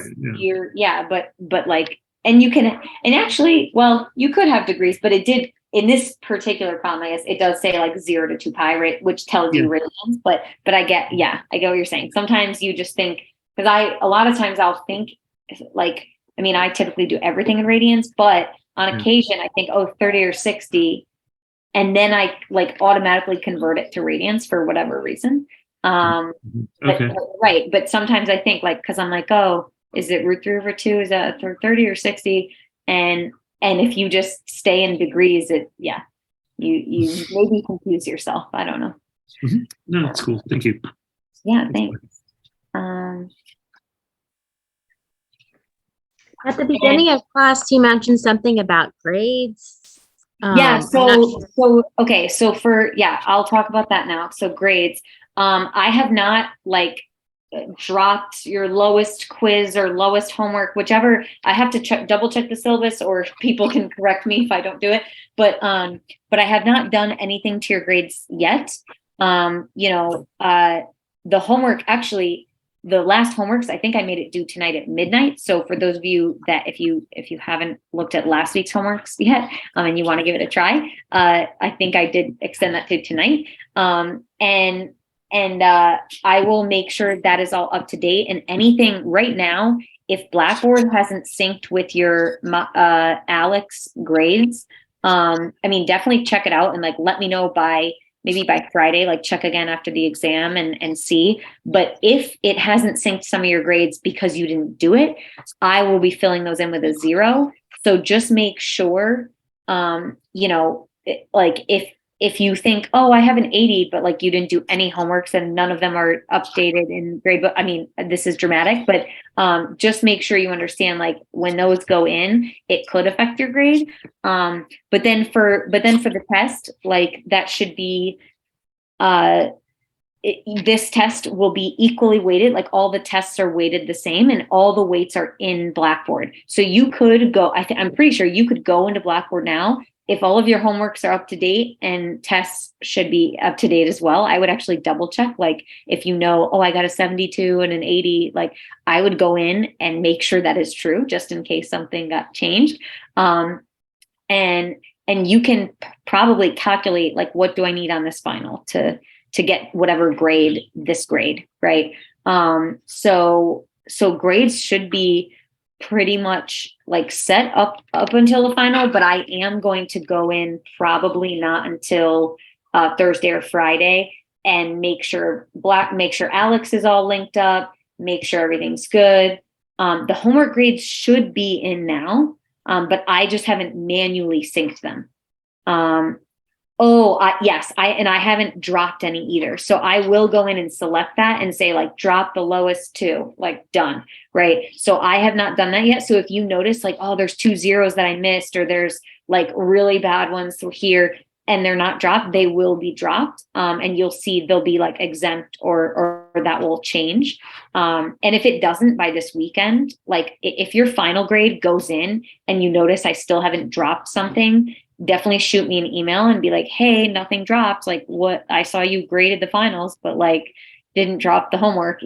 but like, and you can, and actually, well, you could have degrees, but it did, in this particular problem, I guess it does say like 0 to 2 pi, right? Which tells you radians, but I get what you're saying. Sometimes you just think, because a lot of times I'll think, like, I mean, I typically do everything in radians, but on occasion I think, 30 or 60, and then I like automatically convert it to radians for whatever reason. Okay. But sometimes I think, like, because I'm like, is it root 3 over 2? Is that 30 or 60? And if you just stay in degrees, you maybe confuse yourself. I don't know. No, that's cool. Thank you. Yeah, thanks. At the beginning of class, you mentioned something about grades. So I'll talk about that now. So grades, I have not like dropped your lowest quiz or lowest homework, whichever. I have to double check the syllabus, or people can correct me if I don't do it. But I have not done anything to your grades yet. The homework, actually, the last homeworks, I think I made it due tonight at midnight. So for those of you that, if you haven't looked at last week's homeworks yet, and you want to give it a try, I think I did extend that to tonight. And I will make sure that is all up to date. And anything right now, if Blackboard hasn't synced with your Alex grades, definitely check it out and like let me know maybe by Friday, like check again after the exam and see. But if it hasn't synced some of your grades because you didn't do it, I will be filling those in with a 0. So just make sure, like if you think, oh, I have an 80, but like you didn't do any homeworks and none of them are updated in grade book. I mean, this is dramatic, but just make sure you understand, like when those go in, it could affect your grade. But then for the test, like that should be this test will be equally weighted, like all the tests are weighted the same and all the weights are in Blackboard. So you could go, I'm pretty sure you could go into Blackboard now. If all of your homeworks are up to date and tests should be up to date as well, I would actually double check. Like if you know, oh, I got a 72 and an 80, like I would go in and make sure that is true just in case something got changed. And you can probably calculate like, what do I need on this final to get whatever grade, this grade, right? So grades should be pretty much like set up until the final, but I am going to go in probably not until Thursday or Friday and make sure Alex is all linked up, make sure everything's good. The homework grades should be in now, but I just haven't manually synced them. Yes, I haven't dropped any either. So I will go in and select that and say like, drop the lowest two, like done, right? So I have not done that yet. So if you notice like, oh, there's 2 zeros that I missed, or there's like really bad ones here and they're not dropped, they will be dropped. And you'll see they'll be like exempt or that will change. And if it doesn't by this weekend, like if your final grade goes in and you notice I still haven't dropped something, definitely shoot me an email and be like, hey, nothing dropped. Like what, I saw you graded the finals, but like didn't drop the homework,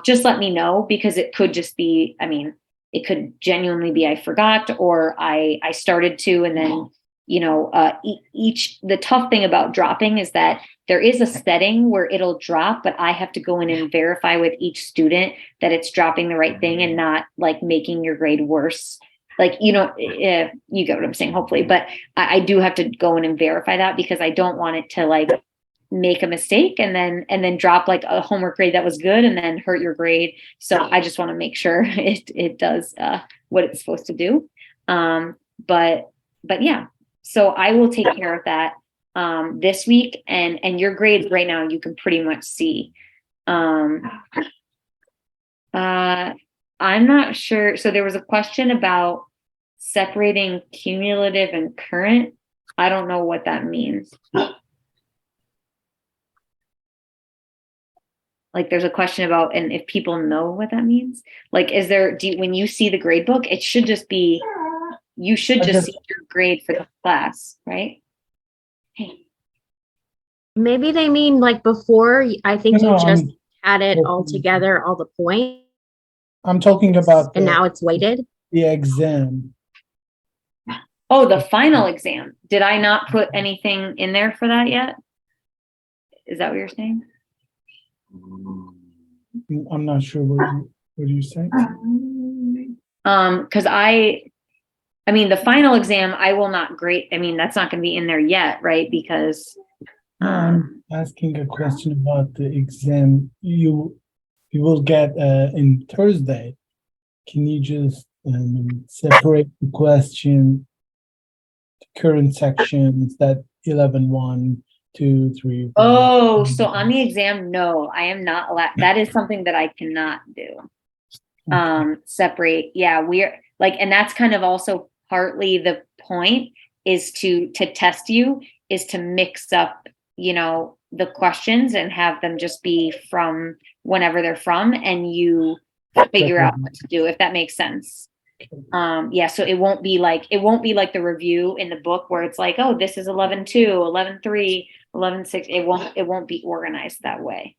just let me know, because it could just be, I mean, it could genuinely be, I forgot, or I started to, and then, the tough thing about dropping is that there is a setting where it'll drop, but I have to go in and verify with each student that it's dropping the right thing and not like making your grade worse. Like, you get what I'm saying, hopefully, but I do have to go in and verify that, because I don't want it to like make a mistake and then drop like a homework grade that was good and then hurt your grade. So I just want to make sure it does what it's supposed to do. But yeah, so I will take care of that this week, and your grades right now you can pretty much see. I'm not sure. So there was a question about separating cumulative and current. I don't know what that means. Like there's a question about, and if people know what that means, like, when you see the grade book, it should just be, you should just see your grade for the class, right? Maybe they mean like before, I think you just had it all okay. together, all the points, I'm talking about and now it's weighted. the exam. Oh, the final exam. Did I not put anything in there for that yet? Is that what you're saying? I'm not sure what you say. Because I mean, the final exam, I will not grade. I mean, that's not going to be in there yet, right? Because I'm asking a question about the exam you will get in Thursday. Can you just separate the question, the current sections, that 11-1, 2, 3. Oh, so on the exam, no, I am not allowed. That is something that I cannot do. Separate. Yeah, we're like, and that's kind of also partly the point, is to test you, is to mix up, the questions and have them just be from whenever they're from, and you figure out what to do, if that makes sense. Yeah, so it won't be like the review in the book where it's like, oh, this is 11-2, 11-3, 11-6. It won't be organized that way.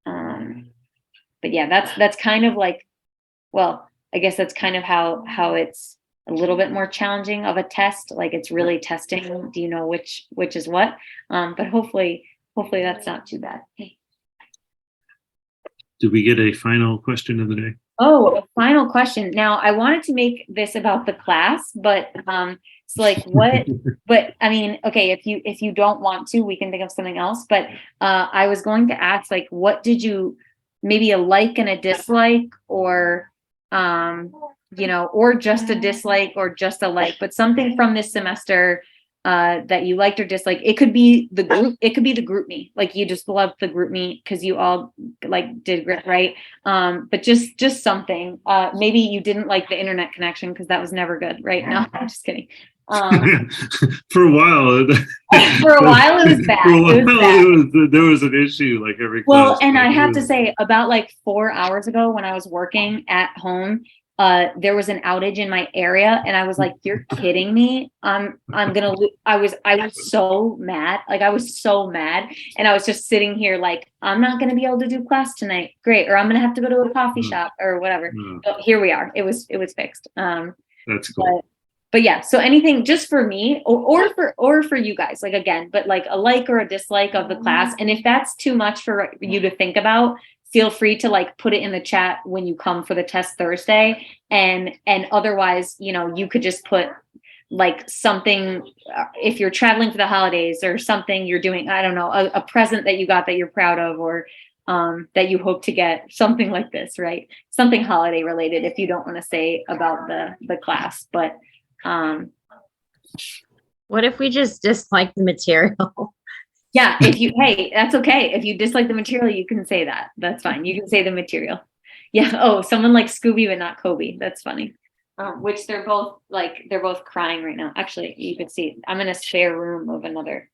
But yeah, that's kind of like, well, I guess that's kind of how it's a little bit more challenging of a test. Like it's really testing, do you know which is what? But hopefully that's not too bad. Hey. Did we get a final question of the day? Oh, a final question. Now I wanted to make this about the class, but it's like what, but I mean, okay, if you don't want to, we can think of something else, but I was going to ask, like, what did you, maybe a like and a dislike, or or just a dislike or just a like, but something from this semester that you liked or disliked. It could be the group, it could be the group me. Like you just loved the group me because you all like did great, right? But just something. Maybe you didn't like the internet connection because that was never good, right? No, I'm just kidding. For a while. For a while it was bad. For a while, It was bad. there was an issue like every Well, class. and I have to say, about like 4 hours ago when I was working at home, there was an outage in my area, and I was like, "You're kidding me! I'm gonna." I was so mad, like I was so mad, and I was just sitting here like, "I'm not gonna be able to do class tonight. Great, or I'm gonna have to go to a coffee shop or whatever." But here we are. It was fixed. That's cool. But yeah, so anything just for me or for you guys, like again, but like a like or a dislike of the class. And if that's too much for you to think about, feel free to like put it in the chat when you come for the test Thursday. And otherwise, you know, you could just put like something, if you're traveling for the holidays or something you're doing, I don't know, a present that you got that you're proud of, or that you hope to get, something like this, right? Something holiday related if you don't want to say about the class. But What if we just dislike the material? yeah, hey, that's okay. If you dislike the material, you can say that. That's fine. You can say the material. Yeah. Oh, someone likes Scooby, but not Kobe. That's funny. Which they're both crying right now. Actually, you could see, I'm in a spare room of another.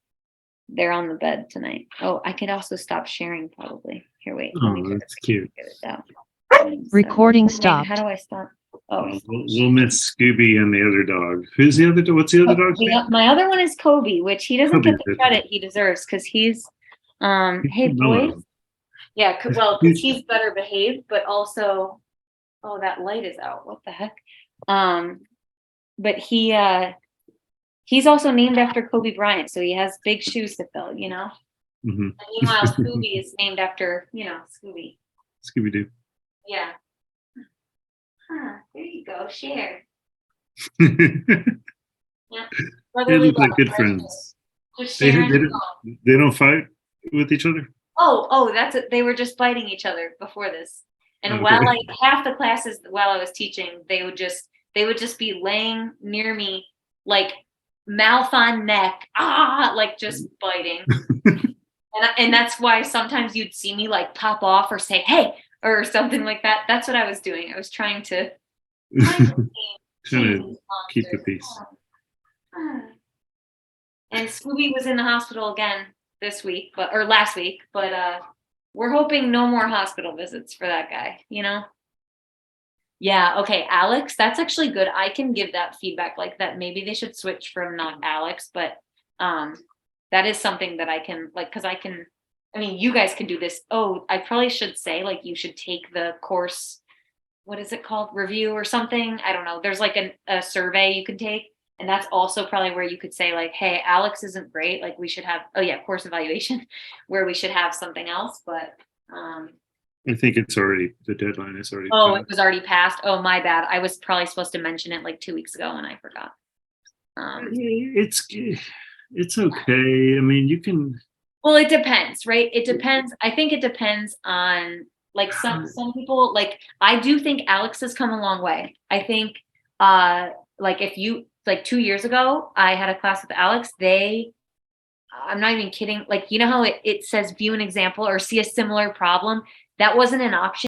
They're on the bed tonight. Oh, I could also stop sharing probably. Here, wait. Oh, that's cute. Recording So, stopped. how do I stop? Oh, We'll miss Scooby and the other dog. Who's the other dog? What's the other dog's name? my other one is Kobe, which he doesn't get the Kobe. credit he deserves because he's hey boys. Yeah, well, because he's better behaved, but also, oh, that light is out. What the heck? But he's also named after Kobe Bryant, so he has big shoes to fill, you know. Mm-hmm. And meanwhile, Scooby is named after, you know, Scooby. Scooby Doo. Yeah. Huh, there you go. Share. They Yeah. Brotherly look like love, good right? friends. Just They sharing. don't fight with each other. Oh, that's it. They were just fighting each other before this. And Okay. while like half the classes while I was teaching, they would just be laying near me, like mouth on neck, like just biting. and that's why sometimes you'd see me like pop off or say, "Hey," or something like that. That's what I was doing. I was trying to Trying to keep the peace. And Scooby was in the hospital again this week, or last week, but we're hoping no more hospital visits for that guy, you know? Yeah, okay, Alex, that's actually good. I can give that feedback, like that maybe they should switch from not Alex, but that is something that I can, like, because I mean, you guys can do this. Oh, I probably should say, like, you should take the course, what is it called? Review or something? I don't know. There's like a survey you can take. And that's also probably where you could say like, hey, Alex isn't great. Like we should have, course evaluation where we should have something else. But I think it's already, the deadline is already. Oh, passed. it was already passed. Oh, my bad. I was probably supposed to mention it like 2 weeks ago and I forgot. It's okay. I mean, you can. Well, it depends, right? It depends. I think it depends on like some people, like I do think Alex has come a long way. I think like if you, like 2 years ago, I had a class with Alex. I'm not even kidding. Like, you know how it says view an example or see a similar problem? That wasn't an option.